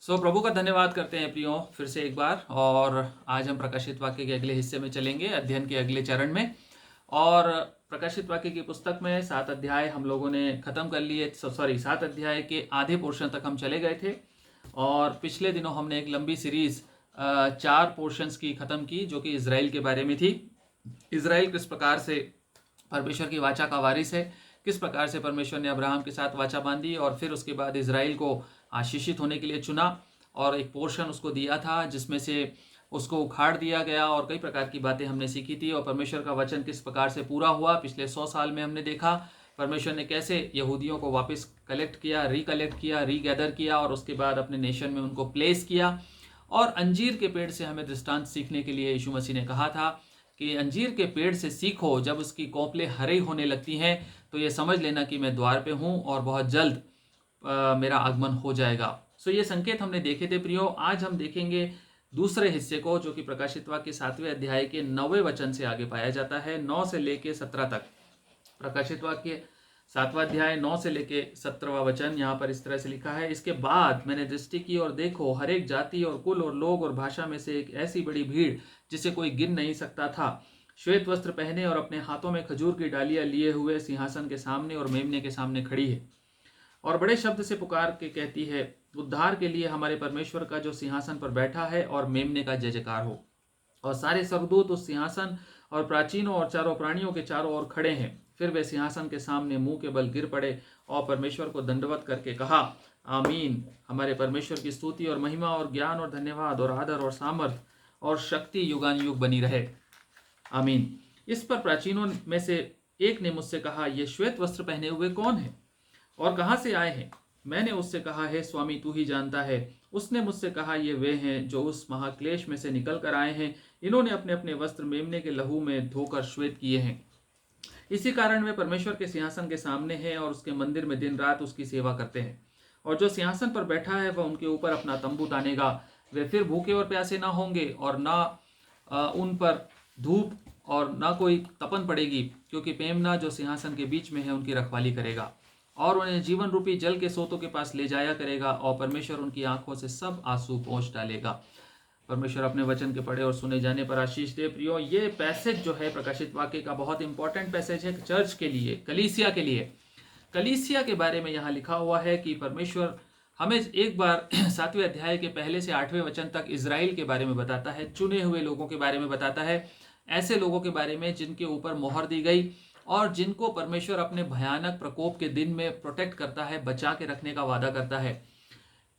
प्रभु का धन्यवाद करते हैं प्रियो फिर से एक बार। और आज हम प्रकाशित वाक्य के अगले हिस्से में चलेंगे, अध्ययन के अगले चरण में। और प्रकाशित वाक्य की पुस्तक में 7 अध्याय हम लोगों ने खत्म कर लिए। 7 अध्याय के आधे पोर्शन तक हम चले गए थे। और पिछले दिनों हमने एक लंबी सीरीज 4 पोर्शंस की खत्म की, जो कि इजराइल के बारे में थी। इजराइल किस प्रकार से परमेश्वर की वाचा का वारिस है, किस प्रकार से परमेश्वर ने अब्राहम के साथ वाचा बांधी और फिर उसके बाद इजराइल को आशीषित होने के लिए चुना, और एक पोर्शन उसको दिया था जिसमें से उसको उखाड़ दिया गया, और कई प्रकार की बातें हमने सीखी थी। और परमेश्वर का वचन किस प्रकार से पूरा हुआ पिछले 100 साल में हमने देखा। परमेश्वर ने कैसे यहूदियों को वापस कलेक्ट किया, रीगैदर किया, और उसके बाद अपने नेशन में उनको प्लेस किया। और अंजीर के पेड़ से हमें दृष्टांत सीखने के लिए यीशु मसीह ने कहा था कि अंजीर के पेड़ से सीखो, जब उसकी कोंपलें हरी होने लगती हैं तो ये समझ लेना कि मैं द्वार पे हूँ और बहुत जल्द मेरा आगमन हो जाएगा। ये संकेत हमने देखे थे प्रियो। आज हम देखेंगे दूसरे हिस्से को, जो कि प्रकाशित वाक्य 7वें अध्याय के 9वें वचन से आगे पाया जाता है, 9 से लेके 17 तक। प्रकाशित वाक्य 7वां अध्याय 9 से लेके 17वां वचन यहाँ पर इस तरह से लिखा है। इसके बाद मैंने दृष्टि की और देखो, हर एक जाति और कुल और लोग और भाषा में से एक ऐसी बड़ी भीड़ जिसे कोई गिन नहीं सकता था, श्वेत वस्त्र पहने और अपने हाथों में खजूर की डालियां लिए हुए सिंहासन के सामने और मेमने के सामने खड़ी है, और बड़े शब्द से पुकार के कहती है, उद्धार के लिए हमारे परमेश्वर का जो सिंहासन पर बैठा है और मेमने का जय जयकार हो। और सारे स्वर्गदूत उस सिंहासन और प्राचीनों और चारों प्राणियों के चारों ओर खड़े हैं। फिर वे सिंहासन के सामने मुंह के बल गिर पड़े और परमेश्वर को दंडवत करके कहा, आमीन। हमारे परमेश्वर की स्तुति और महिमा और ज्ञान और धन्यवाद और आदर और सामर्थ और शक्ति युगान युग बनी रहे, आमीन। इस पर प्राचीनों में से एक ने मुझसे कहा, ये श्वेत वस्त्र पहने हुए कौन है और कहां से आए हैं? मैंने उससे कहा, है स्वामी, तू ही जानता है। उसने मुझसे कहा, ये वे हैं जो उस महाक्लेश में से निकल कर आए हैं। इन्होंने अपने अपने वस्त्र मेमने के लहू में धोकर श्वेत किए हैं। इसी कारण वे परमेश्वर के सिंहासन के सामने हैं और उसके मंदिर में दिन रात उसकी सेवा करते हैं। और जो सिंहासन पर बैठा है वह उनके ऊपर अपना तंबू तानेगा। वे फिर भूखे और प्यासे ना होंगे, और ना उन पर धूप और ना कोई तपन पड़ेगी, क्योंकि मेमना जो सिंहासन के बीच में है उनकी रखवाली करेगा और उन्हें जीवन रूपी जल के सोतों के पास ले जाया करेगा, और परमेश्वर उनकी आंखों से सब आंसू पोंछ डालेगा। परमेश्वर अपने वचन के पढ़े और सुने जाने पर आशीष दे। प्रियो, ये पैसेज जो है प्रकाशित वाक्य का बहुत इंपॉर्टेंट पैसेज है चर्च के लिए, कलीसिया के लिए। कलीसिया के बारे में यहाँ लिखा हुआ है कि परमेश्वर हमें एक बार 7वें अध्याय के पहले से 8वें वचन तक इजराइल के बारे में बताता है, चुने हुए लोगों के बारे में बताता है, ऐसे लोगों के बारे में जिनके ऊपर मोहर दी गई और जिनको परमेश्वर अपने भयानक प्रकोप के दिन में प्रोटेक्ट करता है, बचा के रखने का वादा करता है।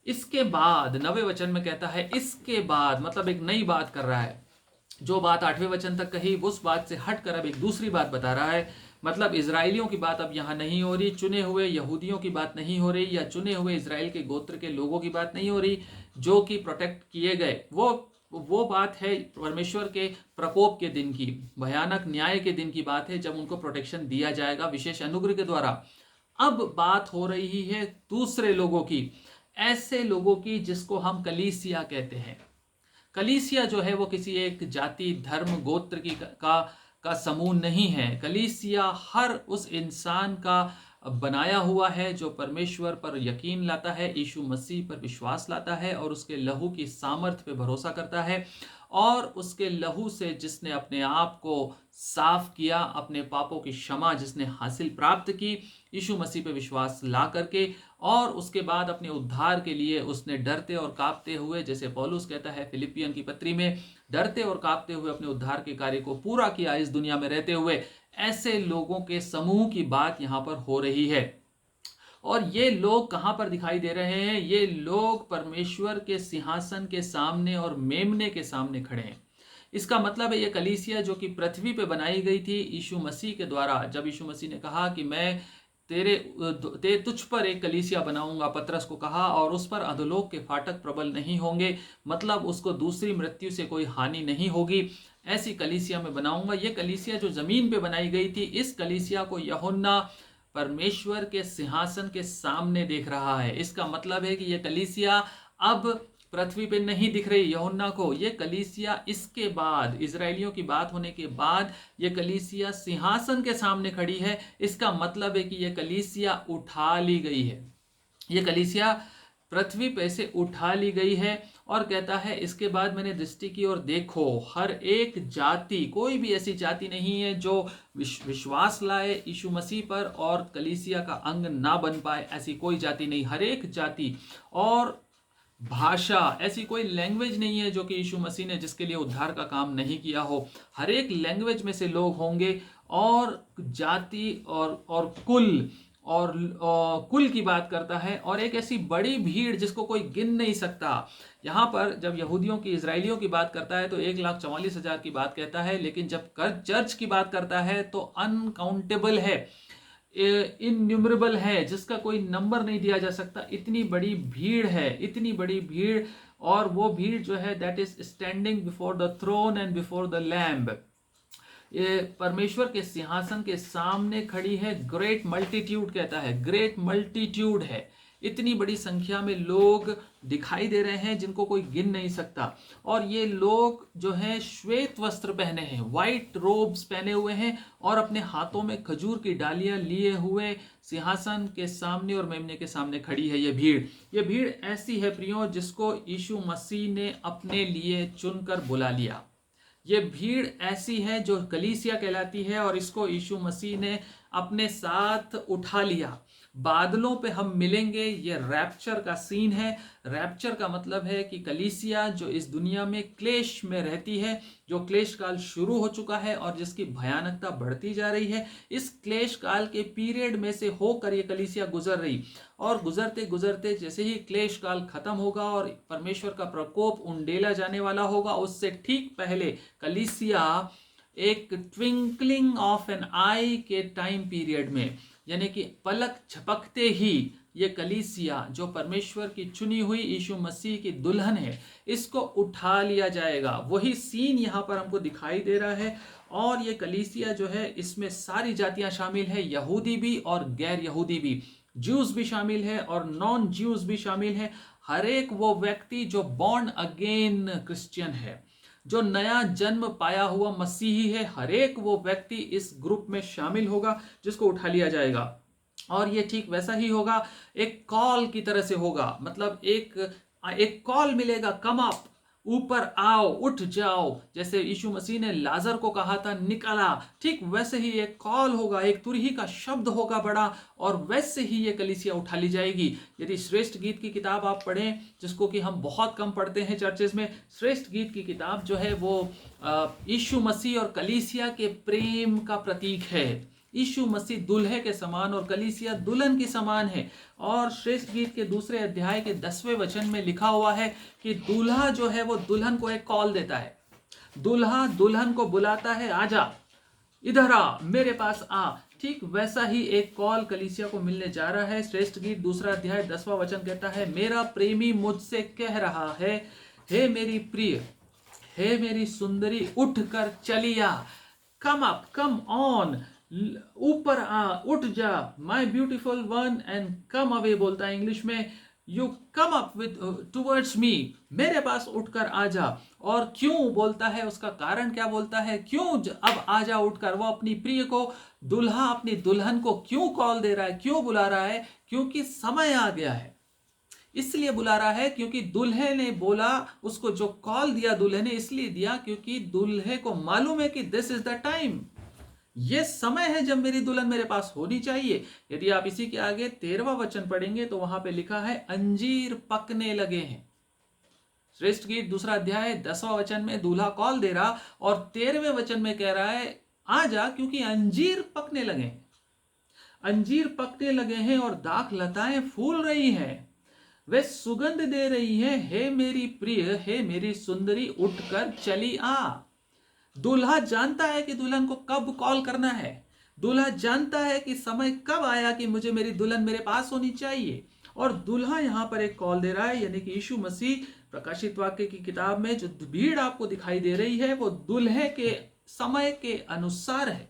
इसके बाद 9वें वचन में कहता है, इसके बाद मतलब एक नई बात कर रहा है। जो बात 8वें वचन तक कही उस बात से हटकर अब एक दूसरी बात बता रहा है। मतलब इजराइलियों की बात अब यहाँ नहीं हो रही, चुने हुए यहूदियों की बात नहीं हो रही, या चुने हुए इजराइल के गोत्र के लोगों की बात नहीं हो रही जो कि प्रोटेक्ट किए गए। वो बात है परमेश्वर के प्रकोप के दिन की, भयानक न्याय के दिन की बात है, जब उनको प्रोटेक्शन दिया जाएगा विशेष अनुग्रह के द्वारा। अब बात हो रही है दूसरे लोगों की, ऐसे लोगों की जिसको हम कलीसिया कहते हैं। कलीसिया जो है वो किसी एक जाति, धर्म, गोत्र की का समूह नहीं है। कलीसिया हर उस इंसान का बनाया हुआ है जो परमेश्वर पर यकीन लाता है, यीशु मसीह पर विश्वास लाता है और उसके लहू की सामर्थ पे भरोसा करता है, और उसके लहू से जिसने अपने आप को साफ किया, अपने पापों की क्षमा जिसने हासिल प्राप्त की यीशु मसीह पे विश्वास ला करके, और उसके बाद अपने उद्धार के लिए उसने डरते और कांपते हुए, जैसे पौलुस कहता है फिलिपियन की पत्री में, डरते और कांपते हुए अपने उद्धार के कार्य को पूरा किया इस दुनिया में रहते हुए। ऐसे लोगों के समूह की बात यहाँ पर हो रही है। और ये लोग कहां पर दिखाई दे रहे हैं? ये लोग परमेश्वर के सिंहासन के सामने और मेमने के सामने खड़े हैं। इसका मतलब है ये कलीसिया जो कि पृथ्वी पे बनाई गई थी यीशु मसीह के द्वारा, जब यीशु मसीह ने कहा कि मैं तुझ पर एक कलीसिया बनाऊंगा, पतरस को कहा, और उस पर अधोलोक के फाटक प्रबल नहीं होंगे, मतलब उसको दूसरी मृत्यु से कोई हानि नहीं होगी, ऐसी कलीसिया में बनाऊंगा। ये कलीसिया जो जमीन पे बनाई गई थी, इस कलीसिया को यूहन्ना परमेश्वर के सिंहासन के सामने देख रहा है। इसका मतलब है कि ये कलीसिया अब पृथ्वी पे नहीं दिख रही यूहन्ना को। ये कलीसिया इसके बाद, इजराइलियों की बात होने के बाद, ये कलीसिया सिंहासन के सामने खड़ी है। इसका मतलब है कि ये कलीसिया उठा ली गई है। ये कलीसिया पृथ्वी पे से उठा ली गई है। और कहता है इसके बाद मैंने दृष्टि की और देखो हर एक जाति, कोई भी ऐसी जाति नहीं है जो विश्वास लाए यीशु मसीह पर और कलीसिया का अंग ना बन पाए, ऐसी कोई जाति नहीं। हर एक जाति और भाषा, ऐसी कोई लैंग्वेज नहीं है जो कि यीशु मसीह ने जिसके लिए उद्धार का काम नहीं किया हो। हर एक लैंग्वेज में से लोग होंगे और जाति और कुल और कुल की बात करता है, और एक ऐसी बड़ी भीड़ जिसको कोई गिन नहीं सकता। यहाँ पर जब यहूदियों की, इजराइलियों की बात करता है तो 1,44,000 की बात कहता है, लेकिन जब चर्च की बात करता है तो अनकाउंटेबल है, इनन्यूमरेबल है, जिसका कोई नंबर नहीं दिया जा सकता। इतनी बड़ी भीड़ है, इतनी बड़ी भीड़, और वो भीड़ जो है that is standing before the throne and before the lamb. ये परमेश्वर के सिंहासन के सामने खड़ी है। ग्रेट मल्टीट्यूड कहता है, ग्रेट मल्टीट्यूड है। इतनी बड़ी संख्या में लोग दिखाई दे रहे हैं जिनको कोई गिन नहीं सकता। और ये लोग जो हैं श्वेत वस्त्र पहने हैं, वाइट रोब्स पहने हुए हैं, और अपने हाथों में खजूर की डालियां लिए हुए सिंहासन के सामने और मेमने के सामने खड़ी है ये भीड़। ये भीड़ ऐसी है प्रियो जिसको यीशु मसीह ने अपने लिए चुनकर बुला लिया। ये भीड़ ऐसी है जो कलीसिया कहलाती है, और इसको यीशु मसीह ने अपने साथ उठा लिया। बादलों पे हम मिलेंगे, ये रैप्चर का सीन है। रैप्चर का मतलब है कि कलीसिया जो इस दुनिया में क्लेश में रहती है, जो क्लेश काल शुरू हो चुका है और जिसकी भयानकता बढ़ती जा रही है, इस क्लेश काल के पीरियड में से होकर ये कलीसिया गुजर रही, और गुजरते गुजरते जैसे ही क्लेश काल खत्म होगा और परमेश्वर का प्रकोप उंडेला जाने वाला होगा, उससे ठीक पहले कलीसिया एक ट्विंकलिंग ऑफ एन आई के टाइम पीरियड में, यानी कि पलक झपकते ही ये कलीसिया जो परमेश्वर की चुनी हुई यीशु मसीह की दुल्हन है, इसको उठा लिया जाएगा। वही सीन यहाँ पर हमको दिखाई दे रहा है। और ये कलीसिया जो है इसमें सारी जातियां शामिल है, यहूदी भी और गैर यहूदी भी, ज्यूज भी शामिल है और नॉन ज्यूज भी शामिल है। हर एक वो व्यक्ति जो बॉर्न अगेन क्रिश्चियन है, जो नया जन्म पाया हुआ मसीही है, हर एक वो व्यक्ति इस ग्रुप में शामिल होगा जिसको उठा लिया जाएगा। और ये ठीक वैसा ही होगा, एक कॉल की तरह से होगा, मतलब एक कॉल मिलेगा, कम अप, ऊपर आओ, उठ जाओ। जैसे यीशु मसीह ने लाजर को कहा था निकला, ठीक वैसे ही एक कॉल होगा, एक तुरही का शब्द होगा बड़ा, और वैसे ही ये कलीसिया उठा ली जाएगी। यदि श्रेष्ठ गीत की किताब आप पढ़ें, जिसको कि हम बहुत कम पढ़ते हैं चर्चेज में, श्रेष्ठ गीत की किताब जो है वो यीशु मसीह और कलीसिया के प्रेम का प्रतीक है। यीशु मसीह दुल्हे के समान और कलीसिया दुल्हन के समान है। और श्रेष्ठ गीत के 2 अध्याय के 10वें वचन में लिखा हुआ है कि दूल्हा जो है वो दुल्हन को एक कॉल देता है, दूल्हा दुल्हन को बुलाता है, आजा, इधर आ, मेरे पास आ। ठीक वैसा ही एक कॉल कलीसिया को मिलने जा रहा है। श्रेष्ठ गीत 2 अध्याय 10वां वचन कहता है, मेरा प्रेमी मुझसे कह रहा है, हे मेरी प्रिय, हे मेरी सुंदरी, उठ कर चलिया, कम अप, कम ऑन, ऊपर आ, उठ जा, माई beautiful one, and come away बोलता है इंग्लिश में, you come up with towards me, मेरे पास उठकर आ जा। और क्यों बोलता है, उसका कारण क्या बोलता है, क्यों अब आ जा उठकर। वो अपनी प्रिय को, दुल्हा अपनी दुल्हन को क्यों कॉल दे रहा है, क्यों बुला रहा है, क्योंकि समय आ गया है। इसलिए बुला रहा है क्योंकि दुल्हे ने बोला, उसको जो कॉल दिया दुल्हे ने इसलिए दिया क्योंकि दुल्हे को मालूम है कि दिस इज द टाइम, ये समय है जब मेरी दुल्हन मेरे पास होनी चाहिए। यदि आप इसी के आगे 13वां वचन पढ़ेंगे तो वहां पे लिखा है, अंजीर पकने लगे हैं। श्रेष्ठ गीत 2 अध्याय 10वां वचन में दूल्हा कॉल दे रहा, और 13वें वचन में कह रहा है आ जा, क्योंकि अंजीर पकने लगे हैं, अंजीर पकने लगे हैं और दाख लताएं फूल रही हैं, वे सुगंध दे रही हैं, हे मेरी प्रिय, हे मेरी सुंदरी, उठकर चली आ। दूल्हा जानता है कि दुल्हन को कब कॉल करना है, दूल्हा जानता है कि समय कब आया कि मुझे मेरी दुल्हन मेरे पास होनी चाहिए। और दूल्हा यहां पर एक कॉल दे रहा है, यानी कि यीशु मसीह। प्रकाशित वाक्य की किताब में जो भीड़ आपको दिखाई दे रही है वो दुल्हे के समय के अनुसार है।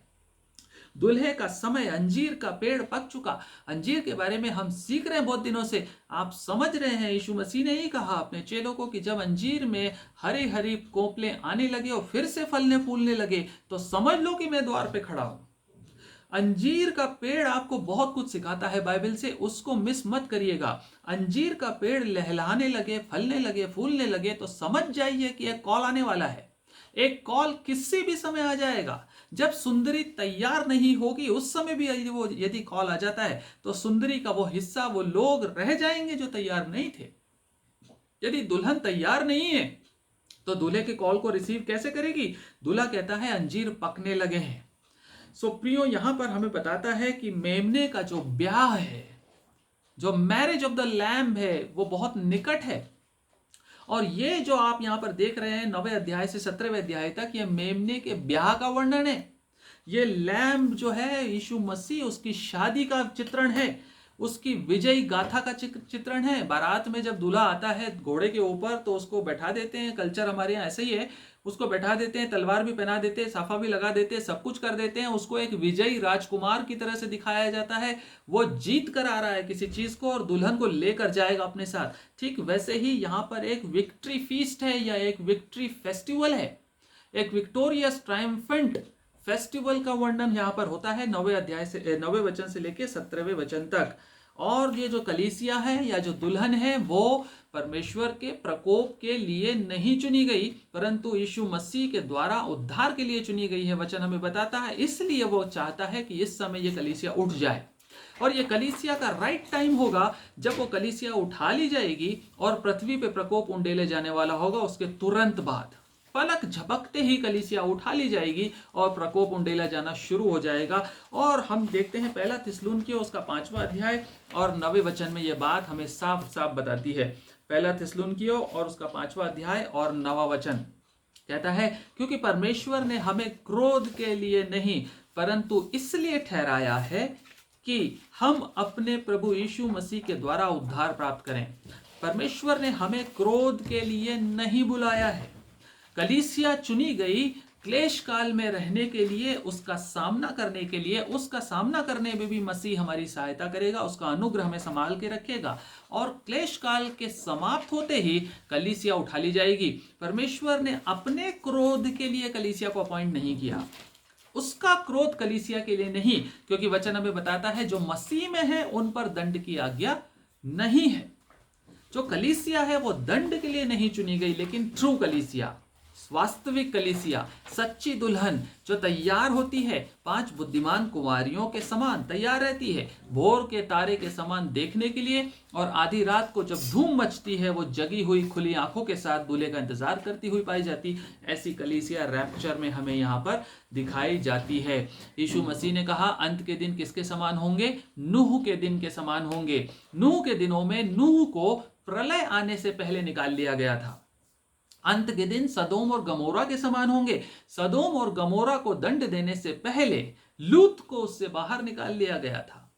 दुल्हे का समय, अंजीर का पेड़ पक चुका। अंजीर के बारे में हम सीख रहे हैं बहुत दिनों से, आप समझ रहे हैं, यीशु मसीह ने ही कहा अपने चेलों को कि जब अंजीर में हरी हरी कोपलें आने लगे और फिर से फलने फूलने लगे तो समझ लो कि मैं द्वार पे खड़ा हूं। अंजीर का पेड़ आपको बहुत कुछ सिखाता है बाइबल से, उसको मिस मत करिएगा। अंजीर का पेड़ लहलहाने लगे, फलने लगे, फूलने लगे तो समझ जाइए कि एक कॉल आने वाला है। एक कॉल किसी भी समय आ जाएगा। जब सुंदरी तैयार नहीं होगी उस समय भी यदि कॉल आ जाता है तो सुंदरी का वो हिस्सा, वो लोग रह जाएंगे जो तैयार नहीं थे। यदि दुल्हन तैयार नहीं है तो दूल्हे के कॉल को रिसीव कैसे करेगी? दूल्हा कहता है अंजीर पकने लगे हैं। सो प्रियो, यहां पर हमें बताता है कि मेमने का जो ब्याह है, जो मैरिज ऑफ द लैम्ब है, वो बहुत निकट है। और ये जो आप यहां पर देख रहे हैं 9वें अध्याय से 17वें अध्याय तक, ये मेमने के ब्याह का वर्णन है। ये लैम्ब जो है यीशु मसीह, उसकी शादी का चित्रण है, उसकी विजयी गाथा का चित्रण है। बारात में जब दूल्हा आता है घोड़े के ऊपर तो उसको बैठा देते हैं, कल्चर हमारे यहाँ ऐसे ही है, उसको बैठा देते हैं, तलवार भी पहना देते हैं, साफा भी लगा देते हैं, सब कुछ कर देते हैं। उसको एक विजयी राजकुमार की तरह से दिखाया जाता है। वो जीत कर आ रहा है किसी चीज को और दुल्हन को लेकर जाएगा अपने साथ। ठीक वैसे ही यहाँ पर एक विक्ट्री फीस्ट है या एक विक्ट्री फेस्टिवल है, एक विक्टोरियस ट्रायम्फेंट फेस्टिवल का वर्णन यहाँ पर होता है 9वें वचन से लेकर 17वें वचन तक। और ये जो कलीसिया है या जो दुल्हन है वो परमेश्वर के प्रकोप के लिए नहीं चुनी गई, परंतु यीशु मसीह के द्वारा उद्धार के लिए चुनी गई है, वचन हमें बताता है। इसलिए वो चाहता है कि इस समय ये कलीसिया उठ जाए, और ये कलीसिया का राइट टाइम होगा जब वो कलीसिया उठा ली जाएगी और पृथ्वी पे प्रकोप उंडेले जाने वाला होगा। उसके तुरंत बाद पलक झपकते ही कलीसिया उठा ली जाएगी और प्रकोप उंडेला जाना शुरू हो जाएगा। और हम देखते हैं पहला थिस्सलुनीकियों उसका 5वां अध्याय और 9वें वचन में यह बात हमें साफ साफ बताती है। पहला थिस्सलुनीकियों और उसका 5वां अध्याय और 9वां वचन कहता है, क्योंकि परमेश्वर ने हमें क्रोध के लिए नहीं परंतु इसलिए ठहराया है कि हम अपने प्रभु यीशु मसीह के द्वारा उद्धार प्राप्त करें। परमेश्वर ने हमें क्रोध के लिए नहीं बुलाया है। कलीसिया चुनी गई क्लेश काल में रहने के लिए, उसका सामना करने के लिए। उसका सामना करने में भी मसीह हमारी सहायता करेगा, उसका अनुग्रह हमें संभाल के रखेगा। और क्लेश काल के समाप्त होते ही कलीसिया उठा ली जाएगी। परमेश्वर ने अपने क्रोध के लिए कलीसिया को अपॉइंट नहीं किया, उसका क्रोध कलीसिया के लिए नहीं, क्योंकि वचन हमें बताता है जो मसीह में है उन पर दंड की आज्ञा नहीं है। जो कलीसिया है वो दंड के लिए नहीं चुनी गई, लेकिन ट्रू कलीसिया, वास्तविक कलीसिया, सच्ची दुल्हन जो तैयार होती है, 5 बुद्धिमान कुंवारियों के समान तैयार रहती है, भोर के तारे के समान देखने के लिए। और आधी रात को जब धूम मचती है वो जगी हुई खुली आंखों के साथ दूल्हे का इंतजार करती हुई पाई जाती। ऐसी कलीसिया रैप्चर में हमें यहाँ पर दिखाई जाती है। यीशु मसीह ने कहा अंत के दिन किसके समान होंगे? नूह के दिन के समान होंगे। नूह के दिनों में नूह को प्रलय आने से पहले निकाल लिया गया था। अंत के दिन सदोम और गमोरा के समान होंगे। सदोम और गमोरा को दंड देने से पहले लूत को उससे बाहर निकाल लिया गया था।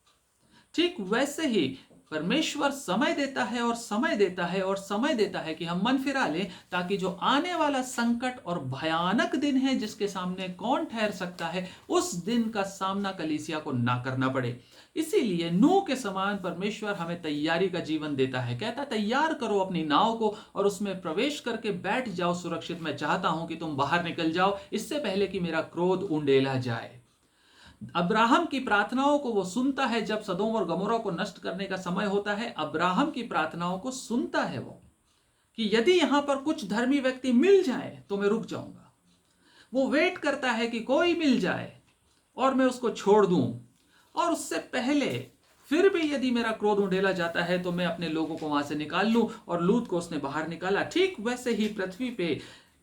ठीक वैसे ही परमेश्वर समय देता है और समय देता है और समय देता है कि हम मन फिरा लें, ताकि जो आने वाला संकट और भयानक दिन है जिसके सामने कौन ठहर सकता है, उस दिन का सामना कलीसिया को ना करना पड़े। इसीलिए नूह के समान परमेश्वर हमें तैयारी का जीवन देता है। कहता तैयार करो अपनी नाव को और उसमें प्रवेश करके बैठ जाओ सुरक्षित। मैं चाहता हूं कि तुम बाहर निकल जाओ इससे पहले कि मेरा क्रोध उंडेला जाए। अब्राहम की प्रार्थनाओं को वो सुनता है। जब सदोम और गमोरा को नष्ट करने का समय होता है, अब्राहम की प्रार्थनाओं को सुनता है वो, कि यदि यहां पर कुछ धर्मी व्यक्ति मिल जाए तो मैं रुक जाऊंगा। वो वेट करता है कि कोई मिल जाए और मैं उसको छोड़ दूं, और उससे पहले फिर भी यदि मेरा क्रोध उंडेला जाता है तो मैं अपने लोगों को वहां से निकाल लूं। और लूत को उसने बाहर निकाला। ठीक वैसे ही पृथ्वी पे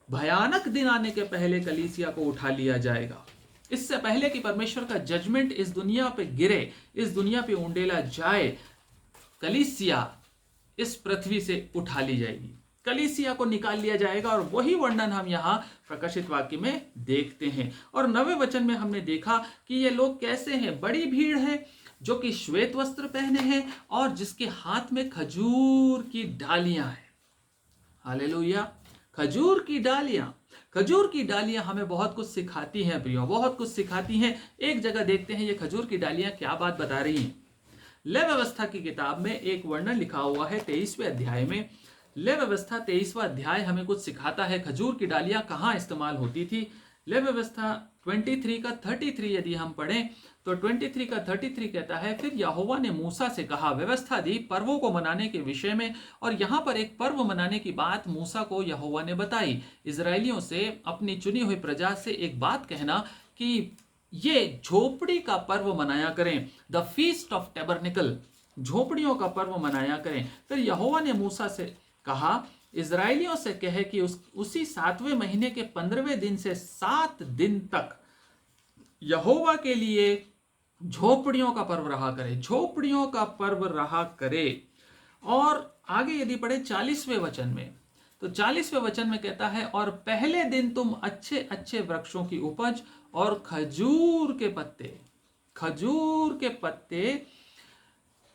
भयानक दिन आने के पहले कलीसिया को उठा लिया जाएगा। इससे पहले कि परमेश्वर का जजमेंट इस दुनिया पे गिरे, इस दुनिया पे उंडेला जाए, कलीसिया इस पृथ्वी से उठा ली जाएगी, कलीसिया को निकाल लिया जाएगा। और वही वर्णन हम यहाँ प्रकाशित वाक्य में देखते हैं। और 9वें वचन में हमने देखा कि ये लोग कैसे हैं। बड़ी भीड़ है जो कि श्वेत वस्त्र पहने हैं और जिसके हाथ में खजूर की डालियां हैं। हालेलुया, खजूर की डालियां। खजूर की डालियां हमें बहुत कुछ सिखाती हैं प्रियो, बहुत कुछ सिखाती हैं। एक जगह देखते हैं ये खजूर की डालियां क्या बात बता रही हैं। लेव व्यवस्था की किताब में एक वर्णन लिखा हुआ है 23वें अध्याय में। लेव व्यवस्था 23वां अध्याय हमें कुछ सिखाता है। खजूर की डालियां कहाँ इस्तेमाल होती थी। लेव व्यवस्था 23 का 33 यदि हम पढ़ें तो 23 का 33 कहता है, फिर यहोवा ने मूसा से कहा, व्यवस्था दी पर्वों को मनाने के विषय में। और यहां पर एक पर्व मनाने की बात मूसा को यहोवा ने बताई। इजरायलियों से, अपनी चुनी हुई प्रजा से एक बात कहना कि ये झोपड़ी का पर्व मनाया करें, द फीस्ट ऑफ टेबरनिकल, झोपड़ियों का पर्व मनाया करें। फिर यहोवा ने मूसा से कहा, इजरायलियों से कहे कि उसी 7वें महीने के 15वें दिन से 7 दिन तक यहोवा के लिए झोपड़ियों का पर्व रहा करे, झोपड़ियों का पर्व रहा करे। और आगे यदि पढ़े 40वें वचन में, तो 40वें वचन में कहता है, और पहले दिन तुम अच्छे अच्छे वृक्षों की उपज और खजूर के पत्ते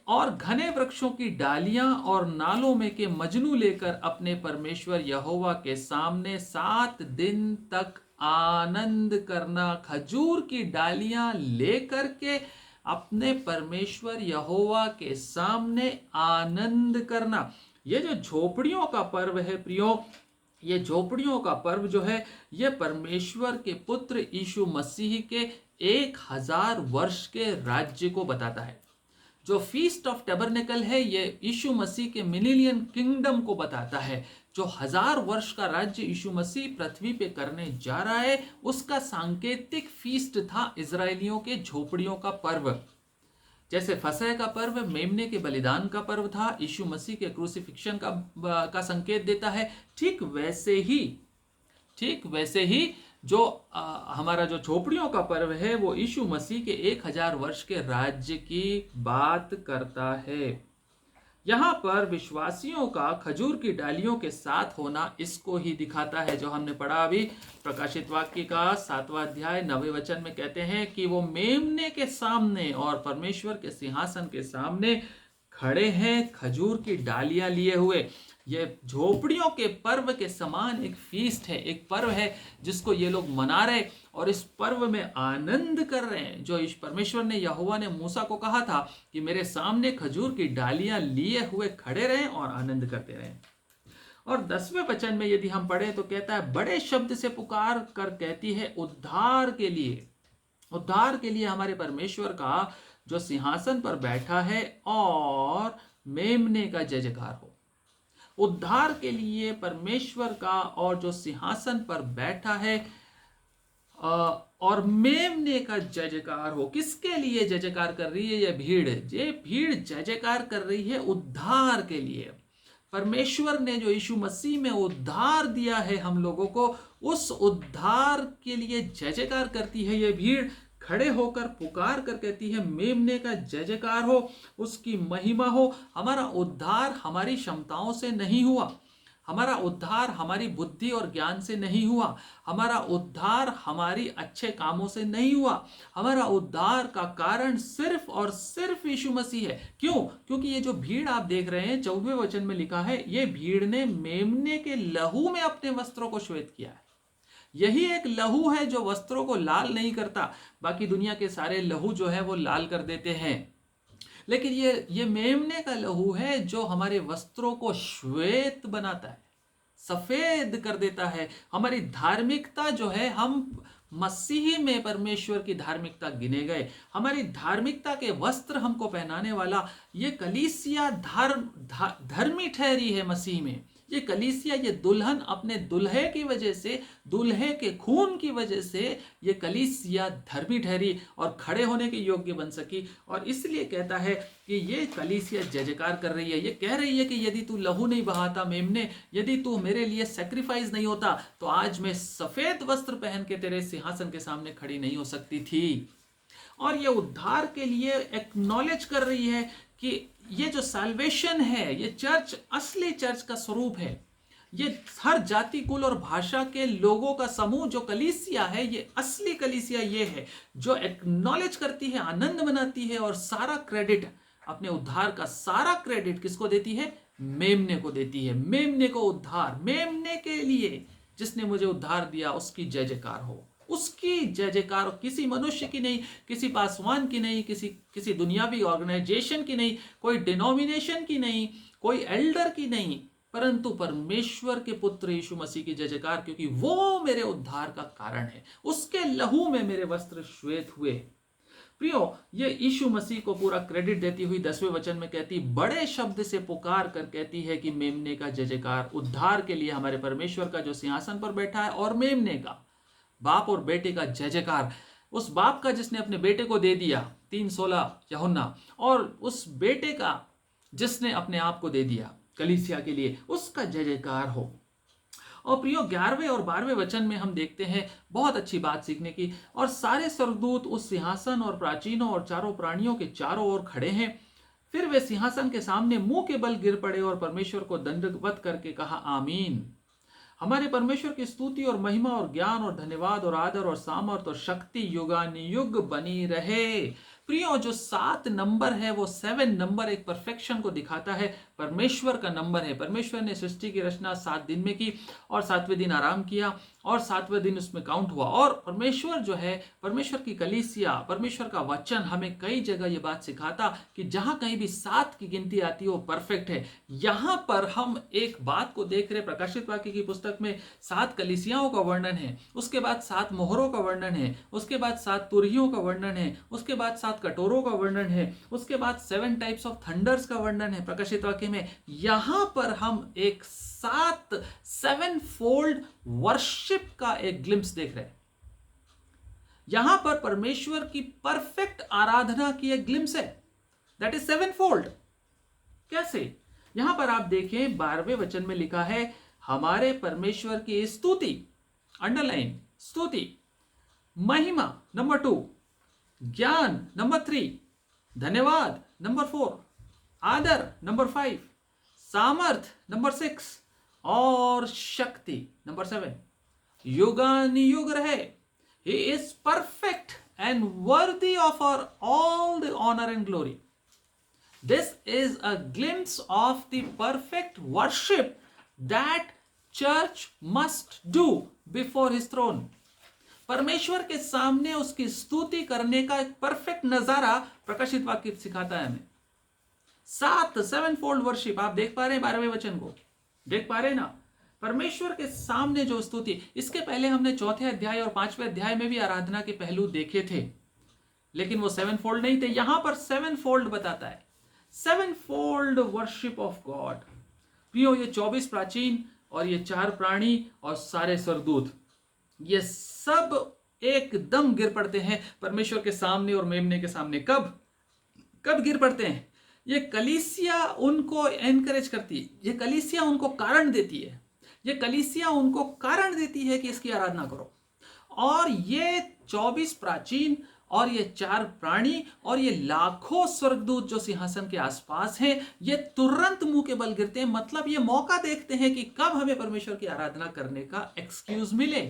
और घने वृक्षों की डालियां और नालों में के मजनू लेकर अपने परमेश्वर यहोवा के सामने 7 दिन तक आनंद करना। खजूर की डालियां लेकर के अपने परमेश्वर यहोवा के सामने आनंद करना। ये जो झोपड़ियों का पर्व है प्रियो, ये झोपड़ियों का पर्व जो है, ये परमेश्वर के पुत्र यीशु मसीह के 1000 वर्ष के राज्य को बताता है। जो फीस्ट ऑफ टेबरनेकल है, ये यीशु मसीह के मिलेनियन किंगडम को बताता है। जो 1000 वर्ष का राज्य यीशु मसीह पृथ्वी पे करने जा रहा है, उसका सांकेतिक फीस्ट था इजरायलियों के झोपड़ियों का पर्व। जैसे फसह का पर्व मेमने के बलिदान का पर्व था, यीशु मसीह के क्रूसिफिक्शन का संकेत देता है। ठीक वैसे ही जो हमारा जो झोपड़ियों का पर्व है, वो यीशु मसीह के 1000 वर्ष के राज्य की बात करता है। यहां पर विश्वासियों का खजूर की डालियों के साथ होना इसको ही दिखाता है, जो हमने पढ़ा अभी प्रकाशित वाक्य का 7वां अध्याय 9वें वचन में कहते हैं कि वो मेमने के सामने और परमेश्वर के सिंहासन के सामने खड़े हैं, खजूर की डालियां लिए हुए। ये झोपड़ियों के पर्व के समान एक फीस्ट है, एक पर्व है जिसको ये लोग मना रहे और इस पर्व में आनंद कर रहे हैं। जो इस परमेश्वर ने, यहोवा ने मूसा को कहा था कि मेरे सामने खजूर की डालियां लिए हुए खड़े रहें और आनंद करते रहें। और 10वें वचन में यदि हम पढ़े तो कहता है, बड़े शब्द से पुकार कर कहती है, उद्धार के लिए हमारे परमेश्वर का जो सिंहासन पर बैठा है और मेमने का जय जयकार हो। उद्धार के लिए परमेश्वर का और जो सिंहासन पर बैठा है और मेमने का जय जयकार हो। किसके लिए जय जयकार कर रही है? ये भीड़ जय जयकार कर रही है उद्धार के लिए। परमेश्वर ने जो यीशु मसीह में उद्धार दिया है हम लोगों को, उस उद्धार के लिए जय जयकार करती है ये भीड़। खड़े होकर पुकार कर कहती है, मेमने का जय जयकार हो, उसकी महिमा हो। हमारा उद्धार हमारी क्षमताओं से नहीं हुआ, हमारा उद्धार हमारी बुद्धि और ज्ञान से नहीं हुआ, हमारा उद्धार हमारी अच्छे कामों से नहीं हुआ। हमारा उद्धार का कारण सिर्फ और सिर्फ यीशु मसीह है। क्यों? क्योंकि ये जो भीड़ आप देख रहे हैं, 14वें वचन में लिखा है, ये भीड़ ने मेमने के लहू में अपने वस्त्रों को श्वेत किया है। यही एक लहू है जो वस्त्रों को लाल नहीं करता। बाकी दुनिया के सारे लहू जो है वो लाल कर देते हैं, लेकिन ये मेमने का लहू है जो हमारे वस्त्रों को श्वेत बनाता है, सफेद कर देता है। हमारी धार्मिकता जो है, हम मसीही में परमेश्वर की धार्मिकता गिने गए। हमारी धार्मिकता के वस्त्र हमको पहनाने वाला ये कलीसिया धर्मी ठहरी है मसीह में। ये कलीसिया, ये दुल्हन अपने दुल्हे की वजह से, दुल्हे के खून की वजह से ये कलीसिया धर्मी ठहरी और खड़े होने के योग्य बन सकी। और इसलिए कहता है कि ये कलीसिया जय जयकार कर रही है। ये कह रही है कि यदि तू लहू नहीं बहाता मेमने, यदि तू मेरे लिए सैक्रिफाइस नहीं होता, तो आज मैं सफेद वस्त्र पहन के तेरे सिंहासन के सामने खड़ी नहीं हो सकती थी। और ये उद्धार के लिए एक्नॉलेज कर रही है कि ये जो सैल्वेशन है, ये चर्च असली चर्च का स्वरूप है। ये हर जाति, कुल और भाषा के लोगों का समूह जो कलीसिया है, ये असली कलीसिया ये है जो एक्नॉलेज करती है, आनंद मनाती है और सारा क्रेडिट, अपने उद्धार का सारा क्रेडिट किसको देती है? मेमने को देती है। मेमने को उद्धार, मेमने के लिए जिसने मुझे उद्धार दिया, उसकी जय जयकार हो, उसकी जय जयकार। किसी मनुष्य की नहीं, किसी पासवान की नहीं, किसी दुनियावी ऑर्गेनाइजेशन की नहीं, कोई डिनोमिनेशन की नहीं, कोई एल्डर की नहीं, परंतु परमेश्वर के पुत्र यीशु मसीह की जय जयकार, क्योंकि वो मेरे उद्धार का कारण है। उसके लहू में मेरे वस्त्र श्वेत हुए। प्रियो, ये यीशु मसीह को पूरा क्रेडिट देती हुई 10वें वचन में कहती, बड़े शब्द से पुकार कर कहती है कि मेमने का जय जयकार, उद्धार के लिए हमारे परमेश्वर का जो सिंहासन पर बैठा है, और मेमने का, बाप और बेटे का जय जयकार। उस बाप का जिसने अपने बेटे को दे दिया, 3:16 यूहन्ना, और उस बेटे का जिसने अपने आप को दे दिया कलीसिया के लिए, उसका जय जयकार हो। और प्रियो, 11वें और 12वें वचन में हम देखते हैं बहुत अच्छी बात सीखने की। और सारे स्वर्गदूत उस सिंहासन और प्राचीनों और चारों प्राणियों के चारों ओर खड़े हैं। फिर वे सिंहासन के सामने मुंह के बल गिर पड़े और परमेश्वर को दंडवत करके कहा, आमीन। हमारे परमेश्वर की स्तुति और महिमा और ज्ञान और धन्यवाद और आदर और सामर्थ और शक्ति युगानुयुग बनी रहे। प्रियो, जो 7 नंबर है वो 7 नंबर एक परफेक्शन को दिखाता है, परमेश्वर का नंबर है। परमेश्वर ने सृष्टि की रचना 7 दिन में की और 7वें दिन आराम किया और 7वें दिन उसमें काउंट हुआ। और परमेश्वर जो है, परमेश्वर की कलीसिया, परमेश्वर का वचन हमें कई जगह ये बात सिखाता कि जहां कहीं भी 7 की गिनती आती है वो परफेक्ट है। यहां पर हम एक बात को देख रहे, प्रकाशित वाक्य की पुस्तक में 7 कलीसियाओं का वर्णन है, उसके बाद 7 मोहरों का वर्णन है, उसके बाद 7 तुरहियों का वर्णन है, उसके बाद 7 कटोरों का वर्णन है, उसके बाद 7 टाइप्स ऑफ थंडर्स का वर्णन है प्रकाशित वाक्य में। यहां पर हम एक 7 फोल्ड वर्शिप का एक ग्लिम्स देख रहे हैं। यहां पर परमेश्वर की परफेक्ट आराधना की एक ग्लिम्स है, दैट इज 7 फोल्ड। कैसे? यहां पर आप देखें 12वें वचन में लिखा है, हमारे परमेश्वर की स्तुति, अंडरलाइन, स्तुति, महिमा नंबर 2, ज्ञान नंबर 3, धन्यवाद नंबर 4, आदर नंबर 5, सामर्थ नंबर 6 और शक्ति नंबर 7 युगानुयुग रहे। He is perfect and worthy of all the honor and glory. This is a glimpse of the perfect worship that church must do before his throne. परमेश्वर के सामने उसकी स्तुति करने का एक परफेक्ट नजारा प्रकाशित वाक्य सिखाता है हमें। 7 फोल्ड वर्शिप आप देख पा रहे हैं, 12वें वचन को देख पा रहे हैं ना। परमेश्वर के सामने जो स्तुति, इसके पहले हमने 4थे अध्याय और 5वें अध्याय में भी आराधना के पहलू देखे थे, लेकिन वो 7 फोल्ड नहीं थे। यहां पर 7 फोल्ड बताता है, 7 फोल्ड वर्शिप ऑफ गॉड। प्रियो, ये 24 प्राचीन और ये 4 प्राणी और सारे स्वर्गदूत, ये सब एकदम गिर पड़ते हैं परमेश्वर के सामने और मेमने के सामने। कब गिर पड़ते हैं? ये कलीसिया उनको एनकरेज करती है, ये कलीसिया उनको कारण देती है, ये कलीसिया उनको कारण देती है कि इसकी आराधना करो। और ये 24 प्राचीन और ये 4 प्राणी और ये लाखों स्वर्गदूत जो सिंहासन के आसपास हैं, ये तुरंत मुंह के बल गिरते हैं। मतलब ये मौका देखते हैं कि कब हमें परमेश्वर की आराधना करने का एक्सक्यूज मिले,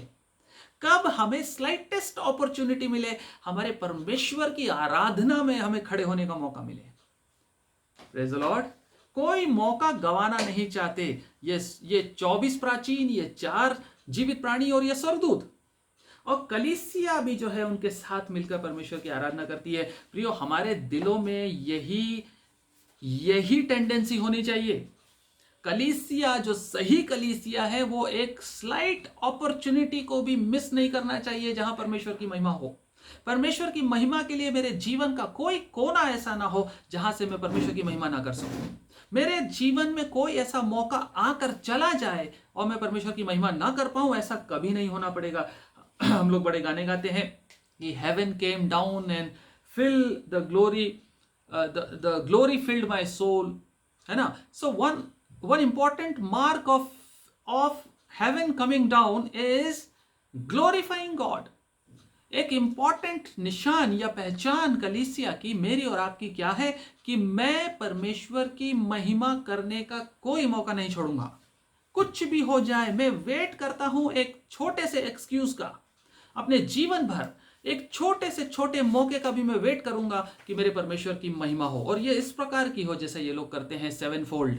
कब हमें स्लाइटेस्ट अपॉर्चुनिटी मिले, हमारे परमेश्वर की आराधना में हमें खड़े होने का मौका मिले। Praise the Lord. कोई मौका गंवाना नहीं चाहते ये 24 प्राचीन, ये 4 जीवित प्राणी और ये स्वर्गदूत। और कलीसिया भी जो है उनके साथ मिलकर परमेश्वर की आराधना करती है। प्रियो, हमारे दिलों में यही टेंडेंसी होनी चाहिए। कलीसिया, जो सही कलीसिया है, वो एक स्लाइट अपॉर्चुनिटी को भी मिस नहीं करना चाहिए जहां परमेश्वर की महिमा हो। परमेश्वर की महिमा के लिए मेरे जीवन का कोई कोना ऐसा ना हो जहां से मैं परमेश्वर की महिमा ना कर सकूं। मेरे जीवन में कोई ऐसा मौका आकर चला जाए और मैं परमेश्वर की महिमा ना कर पाऊं, ऐसा कभी नहीं होना पड़ेगा। हम लोग बड़े गाने गाते हैं कि heaven came down and fill the glory, the glory filled my soul, है ना। So one important mark of heaven coming down is glorifying God. एक इंपॉर्टेंट निशान या पहचान कलीसिया की, मेरी और आपकी क्या है कि मैं परमेश्वर की महिमा करने का कोई मौका नहीं छोड़ूंगा। कुछ भी हो जाए, मैं वेट करता हूं एक छोटे से एक्सक्यूज का। अपने जीवन भर एक छोटे से छोटे मौके का भी मैं वेट करूंगा कि मेरे परमेश्वर की महिमा हो, और ये इस प्रकार की हो जैसे ये लोग करते हैं 7 फोल्ड।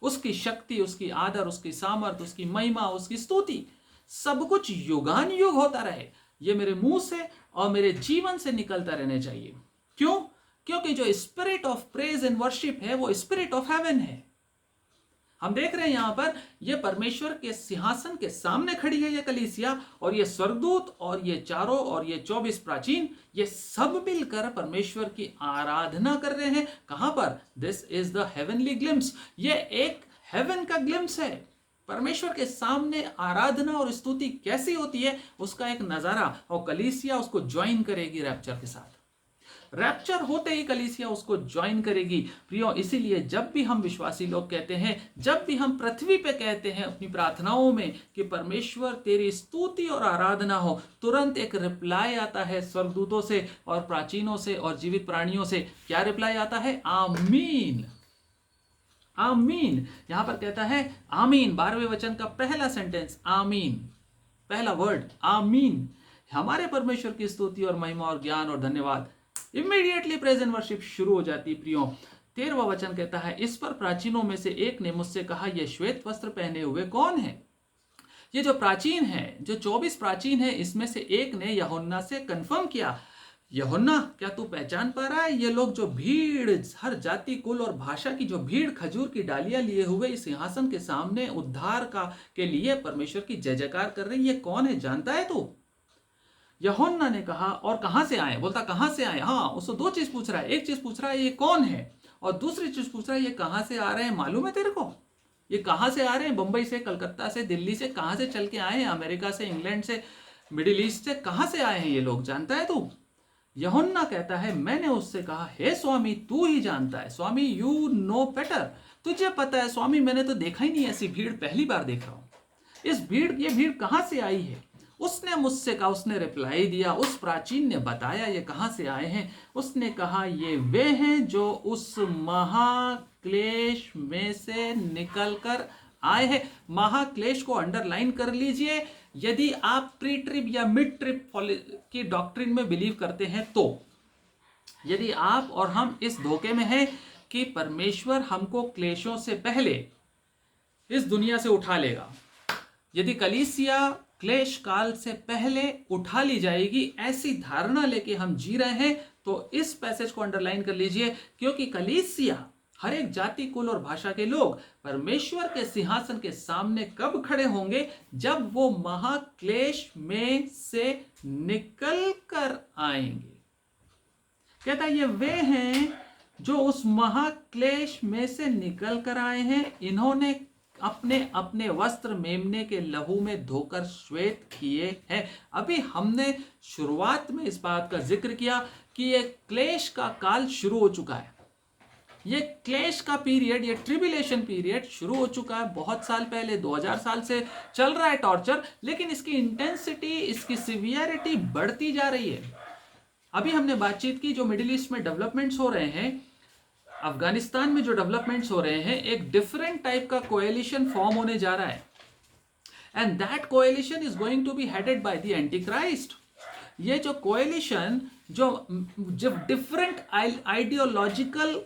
उसकी शक्ति, उसकी आदर, उसकी सामर्थ, उसकी महिमा, उसकी स्तुति, सब कुछ युगानुयुग होता रहे। ये मेरे मुंह से और मेरे जीवन से निकलता रहना चाहिए। क्यों? क्योंकि जो spirit of praise and worship है वो स्पिरिट ऑफ हेवन है। हम देख रहे हैं यहां पर ये परमेश्वर के सिंहासन के सामने खड़ी है ये कलीसिया, और ये स्वर्गदूत और ये चारों और ये 24 प्राचीन, ये सब मिलकर परमेश्वर की आराधना कर रहे हैं। कहां पर? This is the heavenly glimpse, ये एक हेवन का ग्लिम्स है। परमेश्वर के सामने आराधना और स्तुति कैसी होती है उसका एक नजारा, और कलीसिया उसको ज्वाइन करेगी रैप्चर के साथ। रैप्चर होते ही कलीसिया उसको ज्वाइन करेगी। प्रियो, इसीलिए जब भी हम विश्वासी लोग कहते हैं, जब भी हम पृथ्वी पे कहते हैं अपनी प्रार्थनाओं में कि परमेश्वर तेरी स्तुति और आराधना हो, तुरंत एक रिप्लाई आता है स्वर्गदूतों से और प्राचीनों से और जीवित प्राणियों से। क्या रिप्लाई आता है? आमीन, आमीन। यहां पर कहता है आमीन, 12वें वचन का पहला सेंटेंस आमीन, पहला वर्ड आमीन। हमारे परमेश्वर की स्तुति और महिमा और ज्ञान और धन्यवाद। इमीडिएटली प्रेजेंट वर्शिप शुरू हो जाती है। प्रियो, 13वां वचन कहता है, इस पर प्राचीनों में से एक ने मुझसे कहा, यह श्वेत वस्त्र पहने हुए कौन है? ये जो प्राचीन है, जो 24 प्राचीन है, इसमें से एक ने यूहन्ना से कंफर्म किया, यूहन्ना क्या तू पहचान पा रहा है? ये लोग जो भीड़, हर जाति कुल और भाषा की जो भीड़ खजूर की डालियां लिए हुए इस सिंहासन के सामने उद्धार का के लिए परमेश्वर की जय जयकार कर रही है, ये कौन है जानता है तू? यूहन्ना ने कहा, और कहां से आए? बोलता कहां से आए? हाँ, उसको दो चीज पूछ रहा है, एक चीज पूछ रहा है ये कौन है, और दूसरी चीज पूछ रहा है ये कहां से आ रहे हैं, मालूम है तेरे को? ये कहां से आ रहे हैं? बंबई से, कलकत्ता से, दिल्ली से, कहां से चल के आए हैं? अमेरिका से, इंग्लैंड से, मिडिल ईस्ट से, कहां से आए हैं ये लोग, जानता है तू? यूहन्ना कहता है, मैंने उससे कहा, हे स्वामी तू ही जानता है, स्वामी यू नो बेटर, तुझे पता है स्वामी, मैंने तो देखा ही नहीं ऐसी भीड़, पहली बार देख रहा हूं। ये भीड़ कहां से आई है? उसने मुझसे कहा, उसने रिप्लाई दिया, उस प्राचीन ने बताया ये कहां से आए हैं। उसने कहा ये वे हैं जो उस महाक्लेश में से निकलकर आए हैं। महाक्लेश को अंडरलाइन कर लीजिए। यदि आप प्री ट्रिप या मिड ट्रिप की डॉक्ट्रिन में बिलीव करते हैं तो, यदि आप और हम इस धोखे में हैं कि परमेश्वर हमको क्लेशों से पहले इस दुनिया से उठा लेगा, यदि कलीसिया क्लेश काल से पहले उठा ली जाएगी, ऐसी धारणा लेके हम जी रहे हैं, तो इस पैसेज को अंडरलाइन कर लीजिए, क्योंकि कलीसिया, हर एक जाति कुल और भाषा के लोग परमेश्वर के सिंहासन के सामने कब खड़े होंगे? जब वो महाक्लेश में से निकल कर आएंगे। कहता है ये वे हैं जो उस महाक्लेश में से निकल कर आए हैं, इन्होंने अपने अपने वस्त्र मेमने के लहू में धोकर श्वेत किए हैं। अभी हमने शुरुआत में इस बात का जिक्र किया कि ये क्लेश का काल शुरू हो चुका है। ये क्लेश का पीरियड, ये ट्रिबुलेशन पीरियड शुरू हो चुका है बहुत साल पहले, 2000 साल से चल रहा है टॉर्चर, लेकिन इसकी इंटेंसिटी, इसकी सिवियरिटी बढ़ती जा रही है। अभी हमने बातचीत की जो मिडिल ईस्ट में डेवलपमेंट्स हो रहे हैं, अफगानिस्तान में जो डेवलपमेंट्स हो रहे हैं, एक डिफरेंट टाइप का कोएलिशन फॉर्म होने जा रहा है, and that coalition is going to be headed by the anti Christ. ये जो कोएलिशन, जो डिफरेंट आइडियोलॉजिकल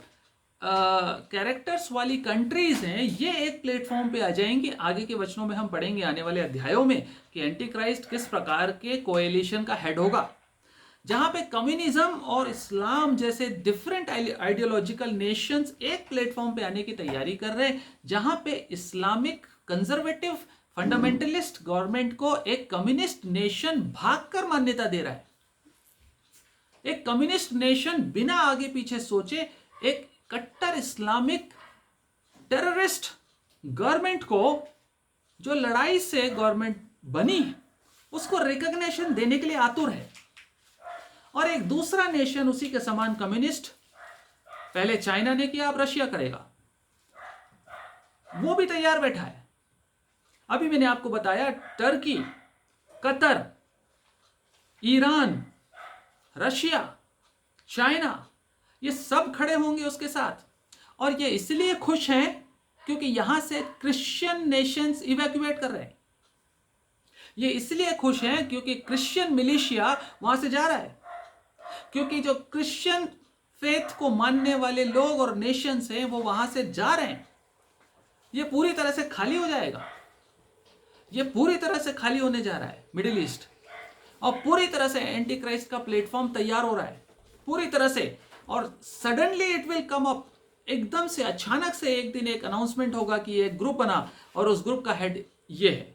कैरेक्टर्स वाली कंट्रीज हैं, ये एक प्लेटफॉर्म पे आ जाएंगी। आगे के वचनों में हम पढ़ेंगे आने वाले अध्यायों में कि एंटी क्राइस्ट किस प्रकार के कोएलिशन का हेड होगा, जहां पे कम्युनिज्म और इस्लाम जैसे डिफरेंट आइडियोलॉजिकल नेशंस एक प्लेटफॉर्म पे आने की तैयारी कर रहे हैं, जहां पे इस्लामिक कंजर्वेटिव फंडामेंटलिस्ट गवर्नमेंट को एक कम्युनिस्ट नेशन भागकर मान्यता दे रहा है। एक कम्युनिस्ट नेशन बिना आगे पीछे सोचे एक कट्टर इस्लामिक टेररिस्ट गवर्नमेंट को, जो लड़ाई से गवर्नमेंट बनी, उसको रिकॉग्निशन देने के लिए आतुर है। और एक दूसरा नेशन उसी के समान कम्युनिस्ट, पहले चाइना ने किया, अब रशिया करेगा, वो भी तैयार बैठा है। अभी मैंने आपको बताया Turkey, Qatar, Iran, Russia, China, ये सब खड़े होंगे उसके साथ। और ये इसलिए खुश हैं क्योंकि यहां से क्रिश्चियन नेशंस इवैक्यूएट कर रहे हैं। ये इसलिए खुश हैं क्योंकि क्रिश्चियन मिलिशिया वहां से जा रहा है, क्योंकि जो क्रिश्चियन फेथ को मानने वाले लोग और नेशंस हैं वो वहां से जा रहे हैं। ये पूरी तरह से खाली हो जाएगा, ये पूरी तरह से खाली होने जा रहा है मिडिल ईस्ट, और पूरी तरह से एंटी क्राइस्ट का प्लेटफॉर्म तैयार हो रहा है पूरी तरह से। और suddenly it will come up, एकदम से अचानक से एक दिन एक अनाउंसमेंट होगा कि एक ग्रुप बना और उस ग्रुप का हेड ये है,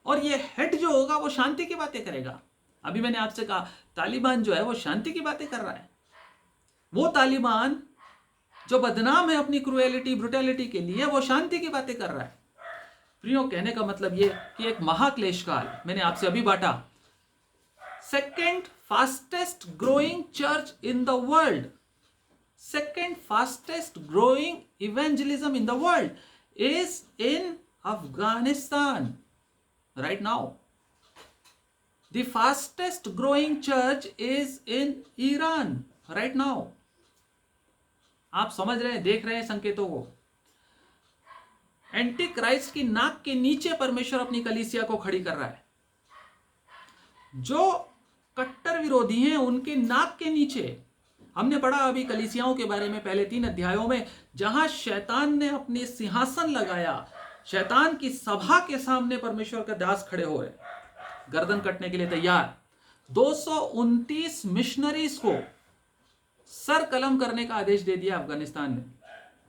और ये हेड जो होगा वो शांति की बातें करेगा। अभी मैंने आपसे कहा तालिबान जो है वो शांति की बातें कर रहा है। वो तालिबान जो बदनाम है अपनी क्रूएलिटी ब्रुटैलिटी के लिए, वो शांति की बातें कर रहा है। प्रियो, कहने का मतलब ये कि एक महाक्लेश काल मैंने आपसे अभी बांटा, second fastest growing church in the world, second fastest growing evangelism in the world is in Afghanistan right now. The fastest growing church is in Iran right now. आप समझ रहे हैं, देख रहे हैं संकेतों को। एंटी क्राइस्ट की नाक के नीचे परमेश्वर अपनी कलीसिया को खड़ी कर रहा है। जो कट्टर विरोधी हैं उनके नाक के नीचे। हमने पढ़ा अभी कलीसियाओं के बारे में पहले 3 अध्यायों में, जहां शैतान ने अपने सिंहासन लगाया, शैतान की सभा के सामने परमेश्वर का दास खड़े हो रहे, गर्दन कटने के लिए तैयार। 229 मिशनरीज को सर कलम करने का आदेश दे दिया अफगानिस्तान ने,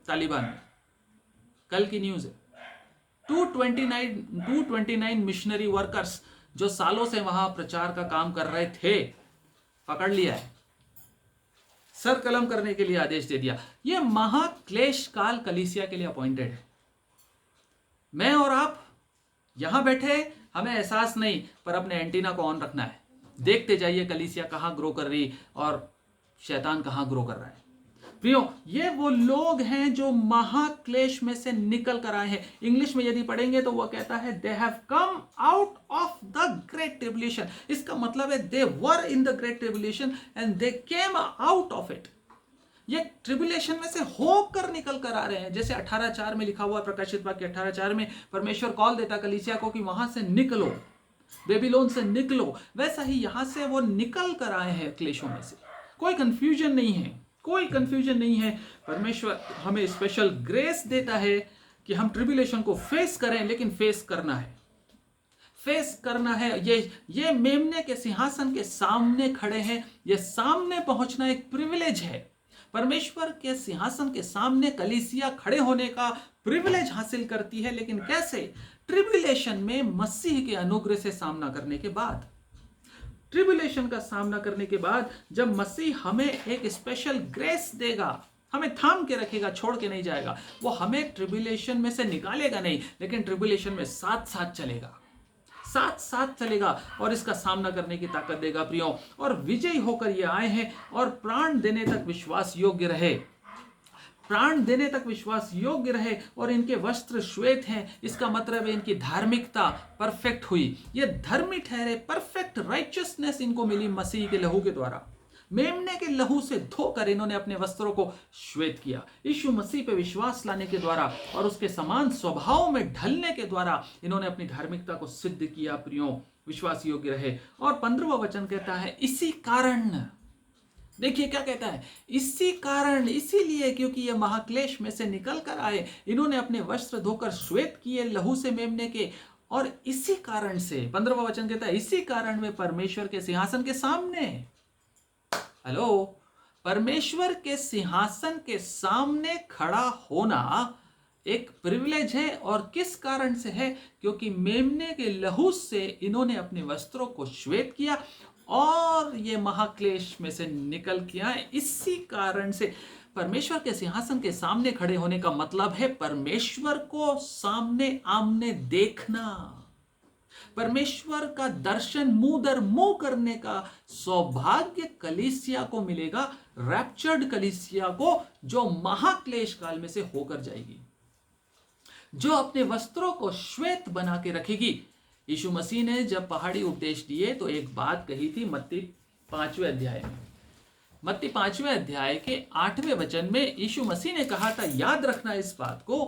तालिबान ने। कल की न्यूज है। 229 मिशनरी वर्कर्स जो सालों से वहां प्रचार का काम कर रहे थे, पकड़ लिया है, सर कलम करने के लिए आदेश दे दिया। यह महाक्लेश काल कलीसिया के लिए अपॉइंटेड है। मैं और आप यहां बैठे, हमें एहसास नहीं, पर अपने एंटीना को ऑन रखना है। देखते जाइए कलीसिया कहां ग्रो कर रही और शैतान कहां ग्रो कर रहा है। प्रियो, ये वो लोग हैं जो महाक्लेश में से निकल कर आए हैं। इंग्लिश में यदि पढ़ेंगे तो वो कहता है they have come out of the great tribulation. इसका मतलब है they were in the great tribulation and they came out of it. ये ट्रिब्यूलेशन में से होकर निकल कर आ रहे हैं। जैसे 18:4 में लिखा हुआ है, प्रकाशित वाक्य 18:4 में परमेश्वर कॉल देता कलीसिया को कि वहां से निकलो, बेबीलोन से निकलो। वैसा ही यहां से वो निकल कर आए हैं क्लेशों में से। कोई कंफ्यूजन नहीं है, कोई कंफ्यूजन नहीं है। परमेश्वर हमें स्पेशल ग्रेस देता है कि हम ट्रिब्यूलेशन को फेस करें, लेकिन फेस करना है, फेस करना है। ये मेमने के सिंहासन के सामने खड़े हैं। ये सामने पहुंचना एक प्रिविलेज है। परमेश्वर के सिंहासन के सामने कलीसिया खड़े होने का प्रिविलेज हासिल करती है, लेकिन कैसे? ट्रिब्यूलेशन में मसीह के अनुग्रह से सामना करने के बाद। ट्रिब्यूलेशन का सामना करने के बाद जब मसीह हमें एक स्पेशल ग्रेस देगा, हमें थाम के रखेगा, छोड़ के नहीं जाएगा। वो हमें ट्रिब्यूलेशन में से निकालेगा नहीं, लेकिन ट्रिब्यूलेशन में साथ साथ चलेगा, साथ साथ चलेगा और इसका सामना करने की ताकत देगा प्रियो। और विजयी होकर ये आए हैं और प्राण देने तक विश्वास योग्य रहे, प्राण देने तक विश्वास योग्य रहे। और इनके वस्त्र श्वेत हैं, इसका मतलब है इनकी धार्मिकता परफेक्ट हुई। ये धर्मी ठहरे, परफेक्ट राइचियसनेस इनको मिली मसीह के लहू के द्वारा। मेमने के लहू से धोकर इन्होंने अपने वस्त्रों को श्वेत किया। यीशु मसीह पे विश्वास लाने के द्वारा और उसके समान स्वभाव में ढलने के द्वारा इन्होंने अपनी धार्मिकता को सिद्ध किया प्रियो, विश्वास योग्य रहे। और 15वां वचन कहता है इसी कारण, देखिए क्या कहता है, इसी कारण, इसीलिए क्योंकि ये महाक्लेश में से निकल कर आए, इन्होंने अपने वस्त्र धोकर श्वेत किए लहू से मेमने के। और इसी कारण से 15वां वचन कहता है इसी कारण वे परमेश्वर के सिंहासन के सामने, हेलो, परमेश्वर के सिंहासन के सामने खड़ा होना एक प्रिविलेज है। और किस कारण से है? क्योंकि मेमने के लहू से इन्होंने अपने वस्त्रों को श्वेत किया और ये महाक्लेश में से निकल के आए। इसी कारण से परमेश्वर के सिंहासन के सामने खड़े होने का मतलब है परमेश्वर को सामने आमने देखना, परमेश्वर का दर्शन मुंह दर मुंह करने का सौभाग्य कलीसिया को मिलेगा, रैप्चर्ड कलीसिया को, जो महाक्लेश काल में से होकर जाएगी, जो अपने वस्त्रों को श्वेत बना के रखेगी। यीशु मसीह ने जब पहाड़ी उपदेश दिए तो एक बात कही थी मत्ती 5वें अध्याय में। मत्ती 5वें अध्याय के 8वें वचन में यीशु मसीह ने कहा था, याद रखना इस बात को,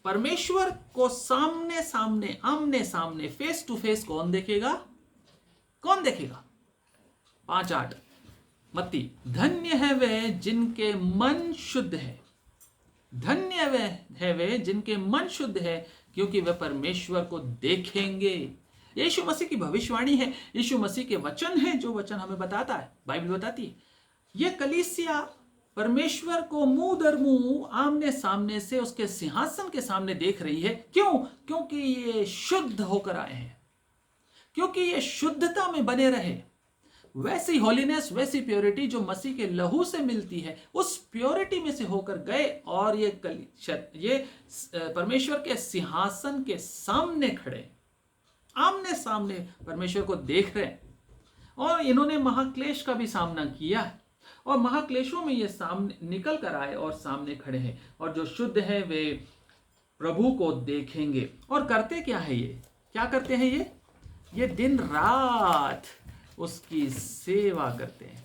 परमेश्वर को सामने सामने, आमने सामने, फेस टू फेस कौन देखेगा? कौन देखेगा? 5:8 मत्ती, धन्य है वे जिनके मन शुद्ध है, धन्य है वे जिनके मन शुद्ध है, क्योंकि वे परमेश्वर को देखेंगे। यीशु मसीह की भविष्यवाणी है, यीशु मसीह के वचन है, जो वचन हमें बताता है, बाइबल बताती है। यह कलीसिया परमेश्वर को मुंह दर मुंह आमने सामने से उसके सिंहासन के सामने देख रही है। क्यों? क्योंकि ये शुद्ध होकर आए हैं, क्योंकि ये शुद्धता में बने रहे। वैसी होलीनेस, वैसी प्योरिटी जो मसीह के लहू से मिलती है, उस प्योरिटी में से होकर गए और ये परमेश्वर के सिंहासन के सामने खड़े, आमने सामने परमेश्वर को देख रहे हैं। और इन्होंने महाक्लेश का भी सामना किया और महाक्लेशों में ये सामने निकल कर आए और सामने खड़े हैं। और जो शुद्ध है वे प्रभु को देखेंगे। और करते क्या है ये? क्या करते हैं ये दिन रात उसकी सेवा करते हैं।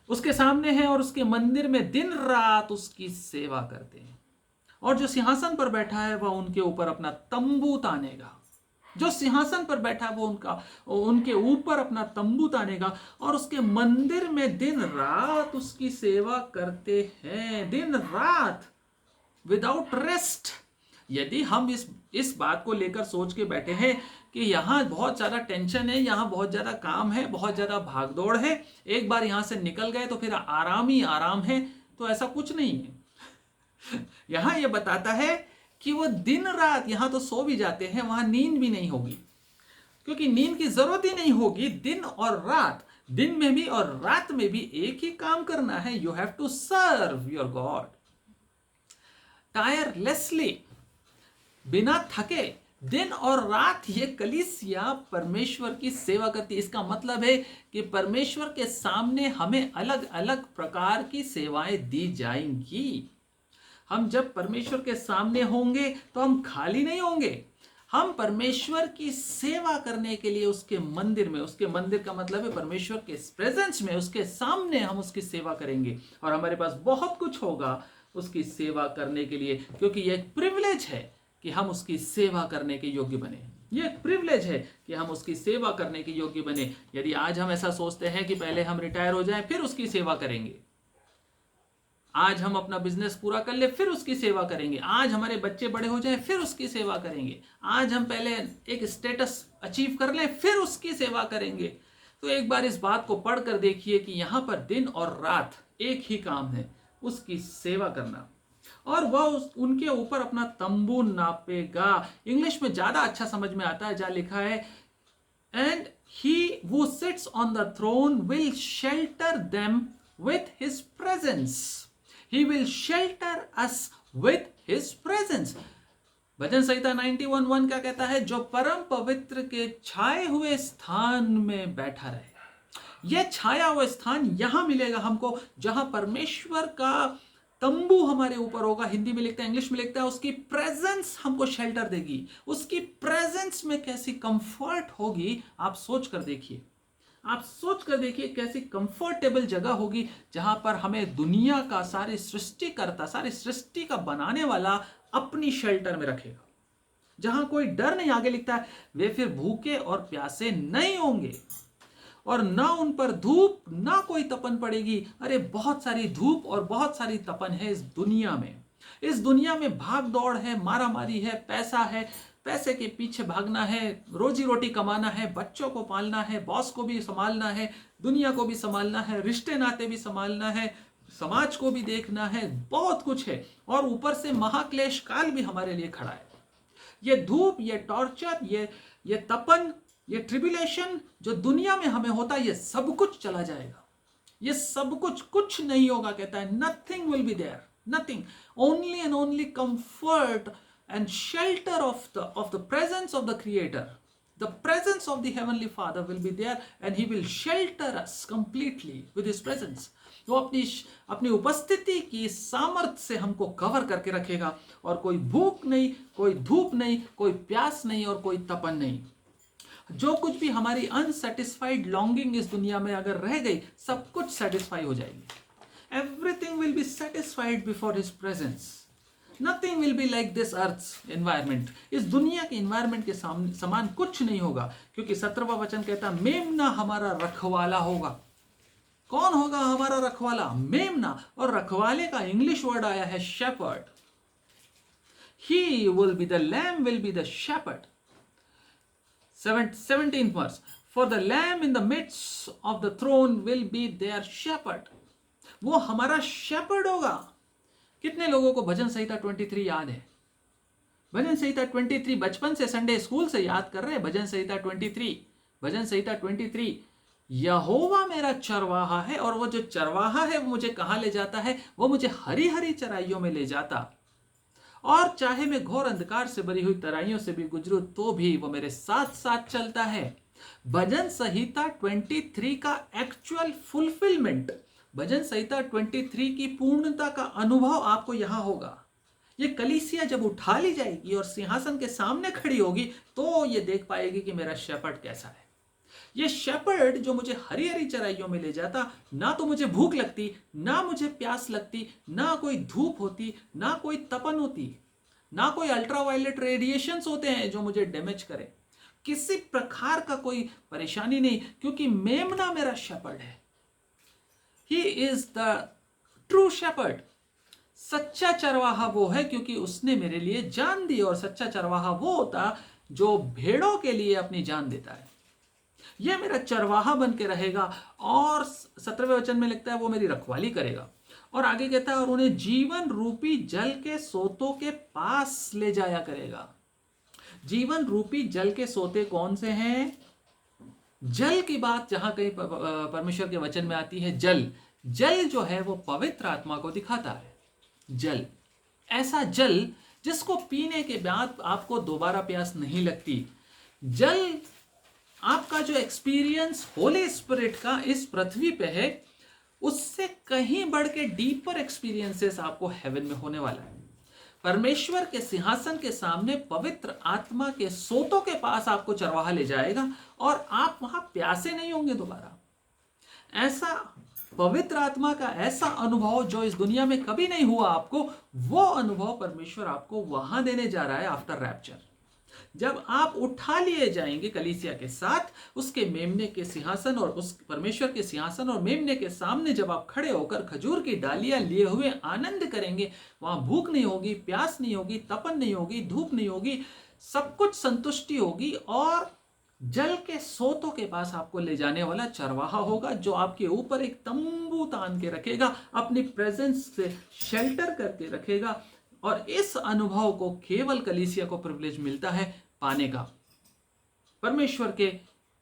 उसके सामने है और उसके मंदिर में दिन रात उसकी सेवा करते हैं। और जो सिंहासन पर बैठा है वह उनके ऊपर अपना तंबू तानेगा। जो सिंहासन पर बैठा है वो उनके ऊपर अपना तंबू तानेगा और उसके मंदिर में दिन रात उसकी सेवा करते हैं, दिन रात, विदाउट रेस्ट। यदि हम इस बात को लेकर सोच के बैठे हैं कि यहाँ बहुत ज़्यादा टेंशन है, यहाँ बहुत ज़्यादा काम है, बहुत ज़्यादा भागदौड़ है, एक बार यहाँ से निकल गए तो फिर आराम ही आराम है, तो ऐसा कुछ नहीं है। यहाँ ये बताता है कि वो दिन रात, यहाँ तो सो भी जाते हैं, वहाँ नींद भी नहीं होगी, क्योंकि नींद की जरूरत ही नहीं होगी। दिन और रात, दिन में भी और रात में भी एक ही काम करना है। You have to serve your God tirelessly, बिना थके, दिन और रात ये कलीसिया परमेश्वर की सेवा करती है। इसका मतलब है कि परमेश्वर के सामने हमें अलग अलग प्रकार की सेवाएं दी जाएंगी। हम जब परमेश्वर के सामने होंगे तो हम खाली नहीं होंगे। हम परमेश्वर की सेवा करने के लिए उसके मंदिर में, उसके मंदिर का मतलब है परमेश्वर के प्रेजेंस में, उसके सामने हम उसकी सेवा करेंगे। और हमारे पास बहुत कुछ होगा उसकी सेवा करने के लिए, क्योंकि यह एक प्रिविलेज है कि हम उसकी सेवा करने के योग्य बने। ये एक प्रिविलेज है कि हम उसकी सेवा करने के योग्य बने। यदि आज हम ऐसा सोचते हैं कि पहले हम रिटायर हो जाएं फिर उसकी सेवा करेंगे, आज हम अपना बिजनेस पूरा कर ले फिर उसकी सेवा करेंगे, आज हमारे बच्चे बड़े हो जाएं फिर उसकी सेवा करेंगे, आज हम पहले एक स्टेटस अचीव कर लें फिर उसकी सेवा करेंगे, तो एक बार इस बात को पढ़कर देखिए कि यहाँ पर दिन और रात एक ही काम है, उसकी सेवा करना। और वह उनके ऊपर अपना तंबू नापेगा। इंग्लिश में ज्यादा अच्छा समझ में आता है, जहां लिखा है and he who sits on the throne will shelter them with his presence. He will shelter us with his presence. भजन संहिता 91:1 क्या कहता है? जो परम पवित्र के छाए हुए स्थान में बैठा रहे। यह छाया हुआ स्थान यहां मिलेगा हमको, जहां परमेश्वर का तंबू हमारे ऊपर होगा। हिंदी में लिखता है, इंग्लिश में लिखता है, उसकी प्रेजेंस हमको शेल्टर देगी। उसकी प्रेजेंस में कैसी कंफर्ट होगी, आप सोच कर देखिए। आप सोच कर देखिए कैसी कंफर्टेबल जगह होगी, जहां पर हमें दुनिया का सारी सृष्टिकर्ता, सारी सृष्टि का बनाने वाला अपनी शेल्टर में रखेगा, जहां कोई डर नहीं। आगे लिखता है, वे फिर भूखे और प्यासे नहीं होंगे और ना उन पर धूप ना कोई तपन पड़ेगी। अरे बहुत सारी धूप और बहुत सारी तपन है इस दुनिया में। इस दुनिया में भाग दौड़ है, मारा मारी है, पैसा है, पैसे के पीछे भागना है, रोजी रोटी कमाना है, बच्चों को पालना है, बॉस को भी संभालना है, दुनिया को भी संभालना है, रिश्ते नाते भी संभालना है, समाज को भी देखना है, बहुत कुछ है। और ऊपर से महाक्लेश काल भी हमारे लिए खड़ा है। ये धूप, ये टॉर्चर, ये तपन, ये ट्रिबुलेशन जो दुनिया में हमें होता है, ये सब कुछ चला जाएगा। ये सब कुछ नहीं होगा। कहता है nothing will be there, nothing, only and only comfort and shelter of the presence of the creator, the presence of the heavenly father will be there and he will shelter us completely with his presence. वो अपनी उपस्थिति की सामर्थ्य से हमको cover करके रखेगा और कोई भूख नहीं, कोई धूप नहीं, कोई प्यास नहीं और कोई तपन नहीं। जो कुछ भी हमारी अनसेटिस्फाइड लॉन्गिंग इस दुनिया में अगर रह गई, सब कुछ सेटिस्फाई हो जाएगी। Everything will be satisfied before his presence. Nothing will be like this earth's environment. इस दुनिया के environment के समान कुछ नहीं होगा, क्योंकि 17वां वचन कहता है मेमना हमारा रखवाला होगा। कौन होगा हमारा रखवाला? मेमना। और रखवाले का इंग्लिश वर्ड आया है shepherd. He will be the lamb, will be the shepherd. 17th verse. For the lamb in the midst of the throne will be their shepherd. वो हमारा शेपर्ड होगा। कितने लोगों को भजन संहिता 23 याद है? भजन संहिता 23 बचपन से संडे स्कूल से याद कर रहे हैं। भजन संहिता 23, भजन संहिता 23, यहोवा मेरा चरवाहा है, और वो जो चरवाहा है वो मुझे कहां ले जाता है? वो मुझे हरी हरी चराइयों में ले जाता, और चाहे मैं घोर अंधकार से भरी हुई तराइयों से भी गुजरूं तो भी वो मेरे साथ साथ चलता है। भजन संहिता 23 का एक्चुअल फुलफिलमेंट, भजन संहिता 23 की पूर्णता का अनुभव आपको यहां होगा। ये कलीसिया जब उठा ली जाएगी और सिंहासन के सामने खड़ी होगी तो ये देख पाएगी कि मेरा शेपर्ड कैसा है। ये शेपर्ड जो मुझे हरी हरी चराइयों में ले जाता, ना तो मुझे भूख लगती, ना मुझे प्यास लगती, ना कोई धूप होती, ना कोई तपन होती, ना कोई अल्ट्रावायलेट रेडिएशंस होते हैं जो मुझे डैमेज करें, किसी प्रकार का कोई परेशानी नहीं, क्योंकि मेमना मेरा शेपर्ड है। He is the true shepherd. सच्चा चरवाहा वो है क्योंकि उसने मेरे लिए जान दी, और सच्चा चरवाहा वो होता जो भेड़ों के लिए अपनी जान देता है। यह मेरा चरवाहा बन के रहेगा, और 17वें वचन में लिखता है वो मेरी रखवाली करेगा। और आगे कहता है और उन्हें जीवन रूपी जल के सोतों के पास ले जाया करेगा। जीवन रूपी जल के सोते कौन से हैं? जल की बात जहां कहीं परमेश्वर के वचन में आती है, जल, जल जो है वो पवित्र आत्मा को दिखाता है। जल, ऐसा जल जिसको पीने के बाद आपको दोबारा प्यास नहीं लगती। जल, आपका जो एक्सपीरियंस होली स्पिरिट का इस पृथ्वी पे है, उससे कहीं बढ़ के डीपर एक्सपीरियंसेस आपको हेवन में होने वाला है। परमेश्वर के सिंहासन के सामने पवित्र आत्मा के सोतों के पास आपको चरवाहा ले जाएगा, और आप वहां प्यासे नहीं होंगे दोबारा। ऐसा पवित्र आत्मा का ऐसा अनुभव जो इस दुनिया में कभी नहीं हुआ आपको, वो अनुभव परमेश्वर आपको वहां देने जा रहा है आफ्टर रैप्चर। जब आप उठा लिए जाएंगे कलीसिया के साथ उसके मेमने के सिंहासन, और उस परमेश्वर के सिंहासन और मेमने के सामने जब आप खड़े होकर खजूर की डालियां लिए हुए आनंद करेंगे, वहां भूख नहीं होगी, प्यास नहीं होगी, तपन नहीं होगी, धूप नहीं होगी, सब कुछ संतुष्टि होगी, और जल के सोतों के पास आपको ले जाने वाला चरवाहा होगा जो आपके ऊपर एक तंबू तान के रखेगा, अपनी प्रेजेंस से शेल्टर करके रखेगा। और इस अनुभव को केवल कलीसिया को प्रिविलेज मिलता है पाने का, परमेश्वर के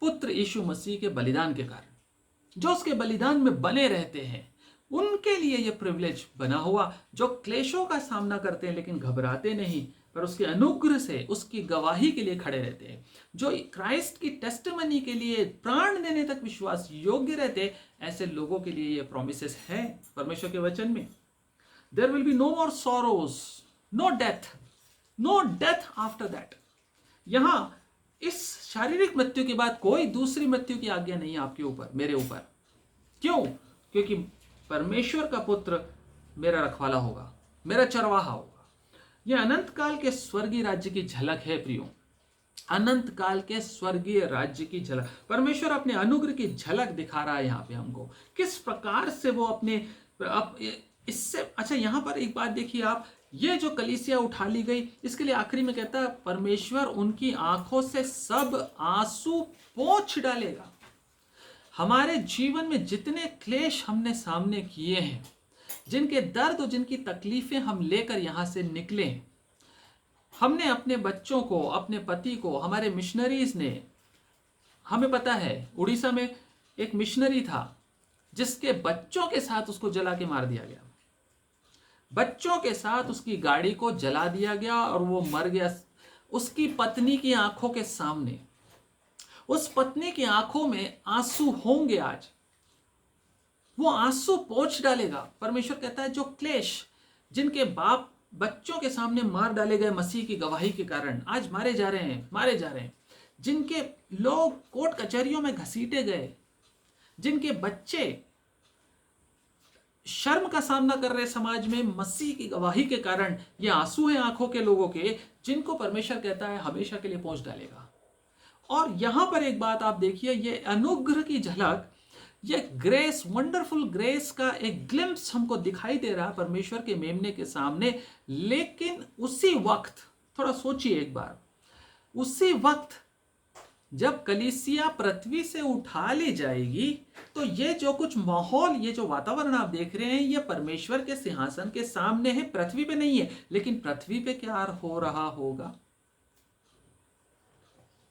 पुत्र यीशु मसीह के बलिदान के कारण। जो उसके बलिदान में बने रहते हैं उनके लिए यह प्रिविलेज बना हुआ, जो क्लेशों का सामना करते हैं लेकिन घबराते नहीं, पर उसके अनुग्रह से उसकी गवाही के लिए खड़े रहते हैं, जो क्राइस्ट की टेस्टिमनी के लिए प्राण देने तक विश्वास योग्य रहते, ऐसे लोगों के लिए यह प्रोमिसेस है परमेश्वर के वचन में। There will be no more sorrows, no death after that. यहां इस शारीरिक मृत्यु के बाद कोई दूसरी मृत्यु की आज्ञा नहीं है आपके ऊपर, मेरे ऊपर। क्यों? क्योंकि परमेश्वर का पुत्र मेरा रखवाला होगा, मेरा चरवाहा होगा। यह अनंत काल के स्वर्गीय राज्य की झलक है प्रियो, अनंत काल के स्वर्गीय राज्य की झलक। परमेश्वर अपने अनुग्रह की झलक दिखा रहा है यहाँ पे हमको, किस प्रकार से वो अपने इससे। अच्छा, यहां पर एक बात देखिए आप, ये जो कलीसिया उठा ली गई, इसके लिए आखिरी में कहता है परमेश्वर उनकी आंखों से सब आंसू पोंछ डालेगा। हमारे जीवन में जितने क्लेश हमने सामने किए हैं, जिनके दर्द और जिनकी तकलीफें हम लेकर यहां से निकले, हमने अपने बच्चों को, अपने पति को, हमारे मिशनरीज ने, हमें पता है उड़ीसा में एक मिशनरी था जिसके बच्चों के साथ उसको जला के मार दिया गया, बच्चों के साथ उसकी गाड़ी को जला दिया गया और वो मर गया उसकी पत्नी की आंखों के सामने। उस पत्नी की आंखों में आंसू होंगे, आज वो आंसू पोंछ डालेगा। परमेश्वर कहता है जो क्लेश जिनके बाप बच्चों के सामने मार डाले गए मसीह की गवाही के कारण आज मारे जा रहे हैं, जिनके लोग कोर्ट कचहरियों में घसीटे गए, जिनके बच्चे शर्म का सामना कर रहे समाज में मसीह की गवाही के कारण, ये आंसू हैं आंखों के लोगों के, जिनको परमेश्वर कहता है हमेशा के लिए पोंछ डालेगा। और यहां पर एक बात आप देखिए, ये अनुग्रह की झलक, ये ग्रेस, वंडरफुल ग्रेस का एक ग्लिम्प्स हमको दिखाई दे रहा है परमेश्वर के मेमने के सामने। लेकिन उसी वक्त, थोड़ा सोचिए एक बार, उसी वक्त जब कलीसिया पृथ्वी से उठा ली जाएगी तो ये जो कुछ माहौल, ये जो वातावरण आप देख रहे हैं, ये परमेश्वर के सिंहासन के सामने है, पृथ्वी पे नहीं है। लेकिन पृथ्वी पे क्या हो रहा होगा?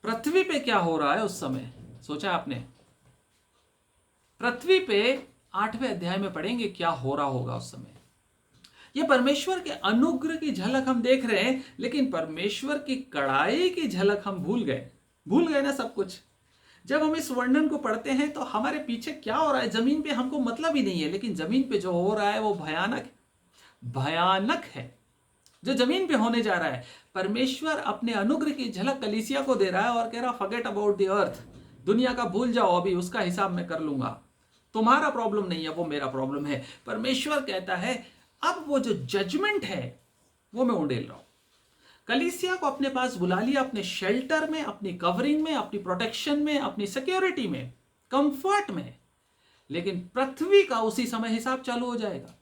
पृथ्वी पे क्या हो रहा है उस समय, सोचा आपने? पृथ्वी पे 8वें अध्याय में पढ़ेंगे क्या हो रहा होगा उस समय। ये परमेश्वर के अनुग्रह की झलक हम देख रहे हैं, लेकिन परमेश्वर की कड़ाई की झलक हम भूल गए ना सब कुछ। जब हम इस वर्णन को पढ़ते हैं तो हमारे पीछे क्या हो रहा है जमीन पे हमको मतलब ही नहीं है, लेकिन जमीन पे जो हो रहा है वो भयानक है। जो जमीन पे होने जा रहा है, परमेश्वर अपने अनुग्रह की झलक कलीसिया को दे रहा है और कह रहा फॉरगेट अबाउट द अर्थ, दुनिया का भूल जाओ, अभी उसका हिसाब मैं कर लूंगा, तुम्हारा प्रॉब्लम नहीं है, वो मेरा प्रॉब्लम है। परमेश्वर कहता है अब वो जो जजमेंट है वो मैं उंडेल रहा हूं। कलीसिया को अपने पास बुला लिया, अपने शेल्टर में, अपनी कवरिंग में, अपनी प्रोटेक्शन में, अपनी सिक्योरिटी में, कंफर्ट में। लेकिन पृथ्वी का उसी समय हिसाब चालू हो जाएगा।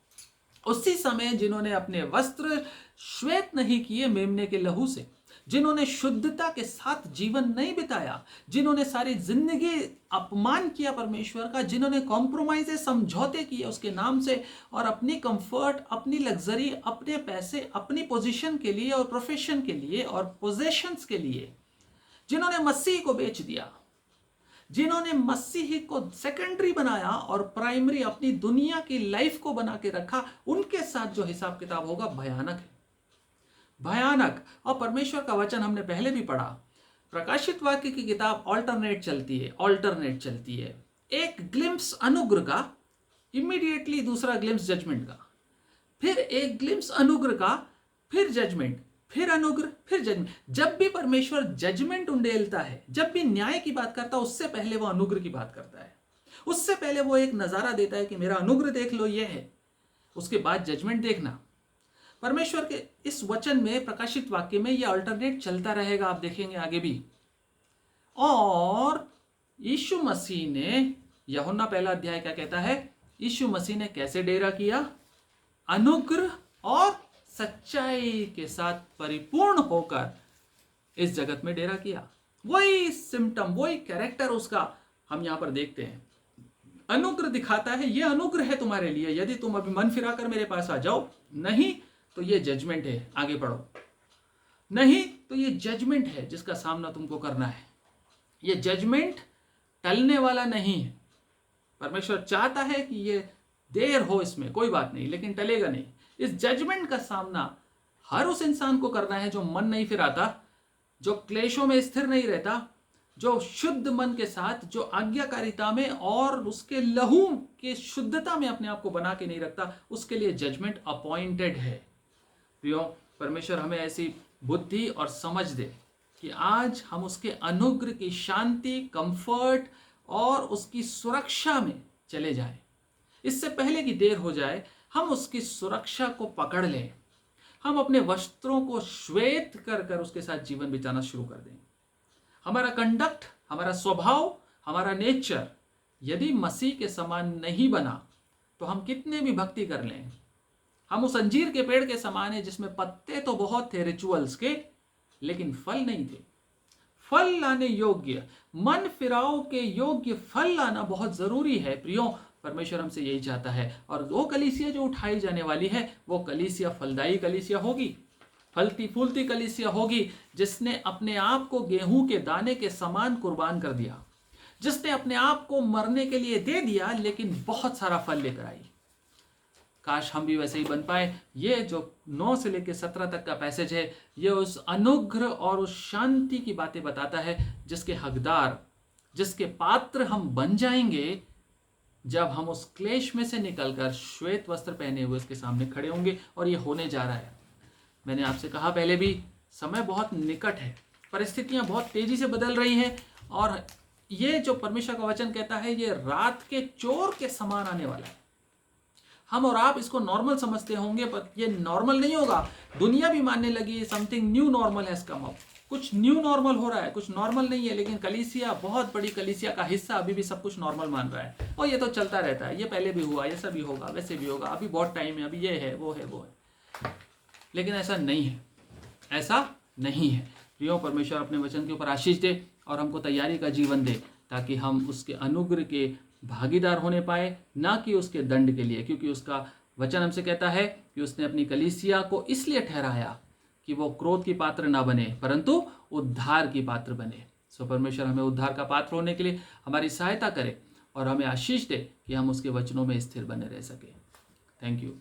उसी समय जिन्होंने अपने वस्त्र श्वेत नहीं किए मेमने के लहू से, जिन्होंने शुद्धता के साथ जीवन नहीं बिताया, जिन्होंने सारी जिंदगी अपमान किया परमेश्वर का, जिन्होंने कॉम्प्रोमाइज समझौते किए उसके नाम से, और अपनी कंफर्ट, अपनी लग्जरी, अपने पैसे, अपनी पोजीशन के लिए और प्रोफेशन के लिए और पोजेशंस के लिए जिन्होंने मसीह को बेच दिया, जिन्होंने मसीह को सेकेंडरी बनाया और प्राइमरी अपनी दुनिया की लाइफ को बना के रखा, उनके साथ जो हिसाब किताब होगा भयानक है, भयानक। और परमेश्वर का वचन हमने पहले भी पढ़ा, प्रकाशित वाक्य की किताब ऑल्टरनेट चलती है। एक ग्लिम्स अनुग्रह का, इमीडिएटली दूसरा ग्लिम्स जजमेंट का, फिर एक ग्लिम्स अनुग्रह का, फिर जजमेंट, फिर अनुग्रह, फिर जजमेंट। जब भी परमेश्वर जजमेंट उंडेलता है, जब भी न्याय की बात करता है, उससे पहले वो अनुग्रह की बात करता है। उससे पहले वो एक नजारा देता है कि मेरा अनुग्रह देख लो, ये है, उसके बाद जजमेंट देखना। परमेश्वर के इस वचन में, प्रकाशित वाक्य में, ये अल्टरनेट चलता रहेगा, आप देखेंगे आगे भी। और यीशु मसीह ने, यूहन्ना 1 अध्याय क्या कहता है, यीशु मसीह ने कैसे डेरा किया? अनुग्रह और सच्चाई के साथ परिपूर्ण होकर इस जगत में डेरा किया। वही सिम्टम, वही कैरेक्टर उसका हम यहां पर देखते हैं। अनुग्रह दिखाता है, ये अनुग्रह है तुम्हारे लिए, यदि तुम अभी मन फिराकर मेरे पास आ जाओ, नहीं तो ये जजमेंट है, आगे बढ़ो, नहीं तो ये जजमेंट है जिसका सामना तुमको करना है। ये जजमेंट टलने वाला नहीं है। परमेश्वर चाहता है कि ये देर हो, इसमें कोई बात नहीं, लेकिन टलेगा नहीं। इस जजमेंट का सामना हर उस इंसान को करना है जो मन नहीं फिराता, जो क्लेशों में स्थिर नहीं रहता, जो शुद्ध मन के साथ, जो आज्ञाकारिता में और उसके लहू के शुद्धता में अपने आप को बना के नहीं रखता, उसके लिए जजमेंट अपॉइंटेड है। प्रियो, परमेश्वर हमें ऐसी बुद्धि और समझ दे कि आज हम उसके अनुग्रह की शांति, कंफर्ट और उसकी सुरक्षा में चले जाएं। इससे पहले कि देर हो जाए, हम उसकी सुरक्षा को पकड़ लें, हम अपने वस्त्रों को श्वेत कर कर उसके साथ जीवन बिताना शुरू कर दें। हमारा कंडक्ट, हमारा स्वभाव, हमारा नेचर यदि मसीह के समान नहीं बना तो हम कितने भी भक्ति कर लें, हम उस अंजीर के पेड़ के समान है जिसमें पत्ते तो बहुत थे रिचुअल्स के, लेकिन फल नहीं थे। फल लाने योग्य, मन फिराव के योग्य फल लाना बहुत जरूरी है। प्रियो, परमेश्वर हमसे यही चाहता है। और वो कलीसिया जो उठाई जाने वाली है, वो कलीसिया फलदायी कलीसिया होगी, फलती फूलती कलीसिया होगी, जिसने अपने आप को गेहूं के दाने के समान कुर्बान कर दिया, जिसने अपने आप को मरने के लिए दे दिया, लेकिन बहुत सारा फल लेकर आई। काश हम भी वैसे ही बन पाए। ये जो 9 से लेकर 17 तक का पैसेज है, ये उस अनुग्रह और उस शांति की बातें बताता है, जिसके हकदार, जिसके पात्र हम बन जाएंगे जब हम उस क्लेश में से निकलकर श्वेत वस्त्र पहने हुए उसके सामने खड़े होंगे। और ये होने जा रहा है। मैंने आपसे कहा पहले भी, समय बहुत निकट है, परिस्थितियां बहुत तेजी से बदल रही हैं, और ये जो परमेश्वर का वचन कहता है, ये रात के चोर के समान आने वाला है। हम और आप इसको नॉर्मल समझते होंगे, पर ये नॉर्मल नहीं होगा। दुनिया भी मानने लगी something new normal has come up, कुछ न्यू नॉर्मल हो रहा है, कुछ नॉर्मल नहीं है। लेकिन कलीसिया, बहुत बड़ी कलीसिया का हिस्सा अभी भी सब कुछ नॉर्मल मान रहा है, और ये तो चलता रहता है, ये पहले भी हुआ, ये सब भी होगा, वैसे भी होगा, अभी बहुत टाइम है, अभी ये है, वो है, वो है। लेकिन ऐसा नहीं है, ऐसा नहीं है। प्रियो, परमेश्वर अपने वचन के ऊपर आशीष दे और हमको तैयारी का जीवन दे, ताकि हम उसके अनुग्रह के भागीदार होने पाए, ना कि उसके दंड के लिए। क्योंकि उसका वचन हमसे कहता है कि उसने अपनी कलीसिया को इसलिए ठहराया कि वो क्रोध की पात्र ना बने, परंतु उद्धार की पात्र बने। सो परमेश्वर हमें उद्धार का पात्र होने के लिए हमारी सहायता करे और हमें आशीष दे कि हम उसके वचनों में स्थिर बने रह सके। Thank you.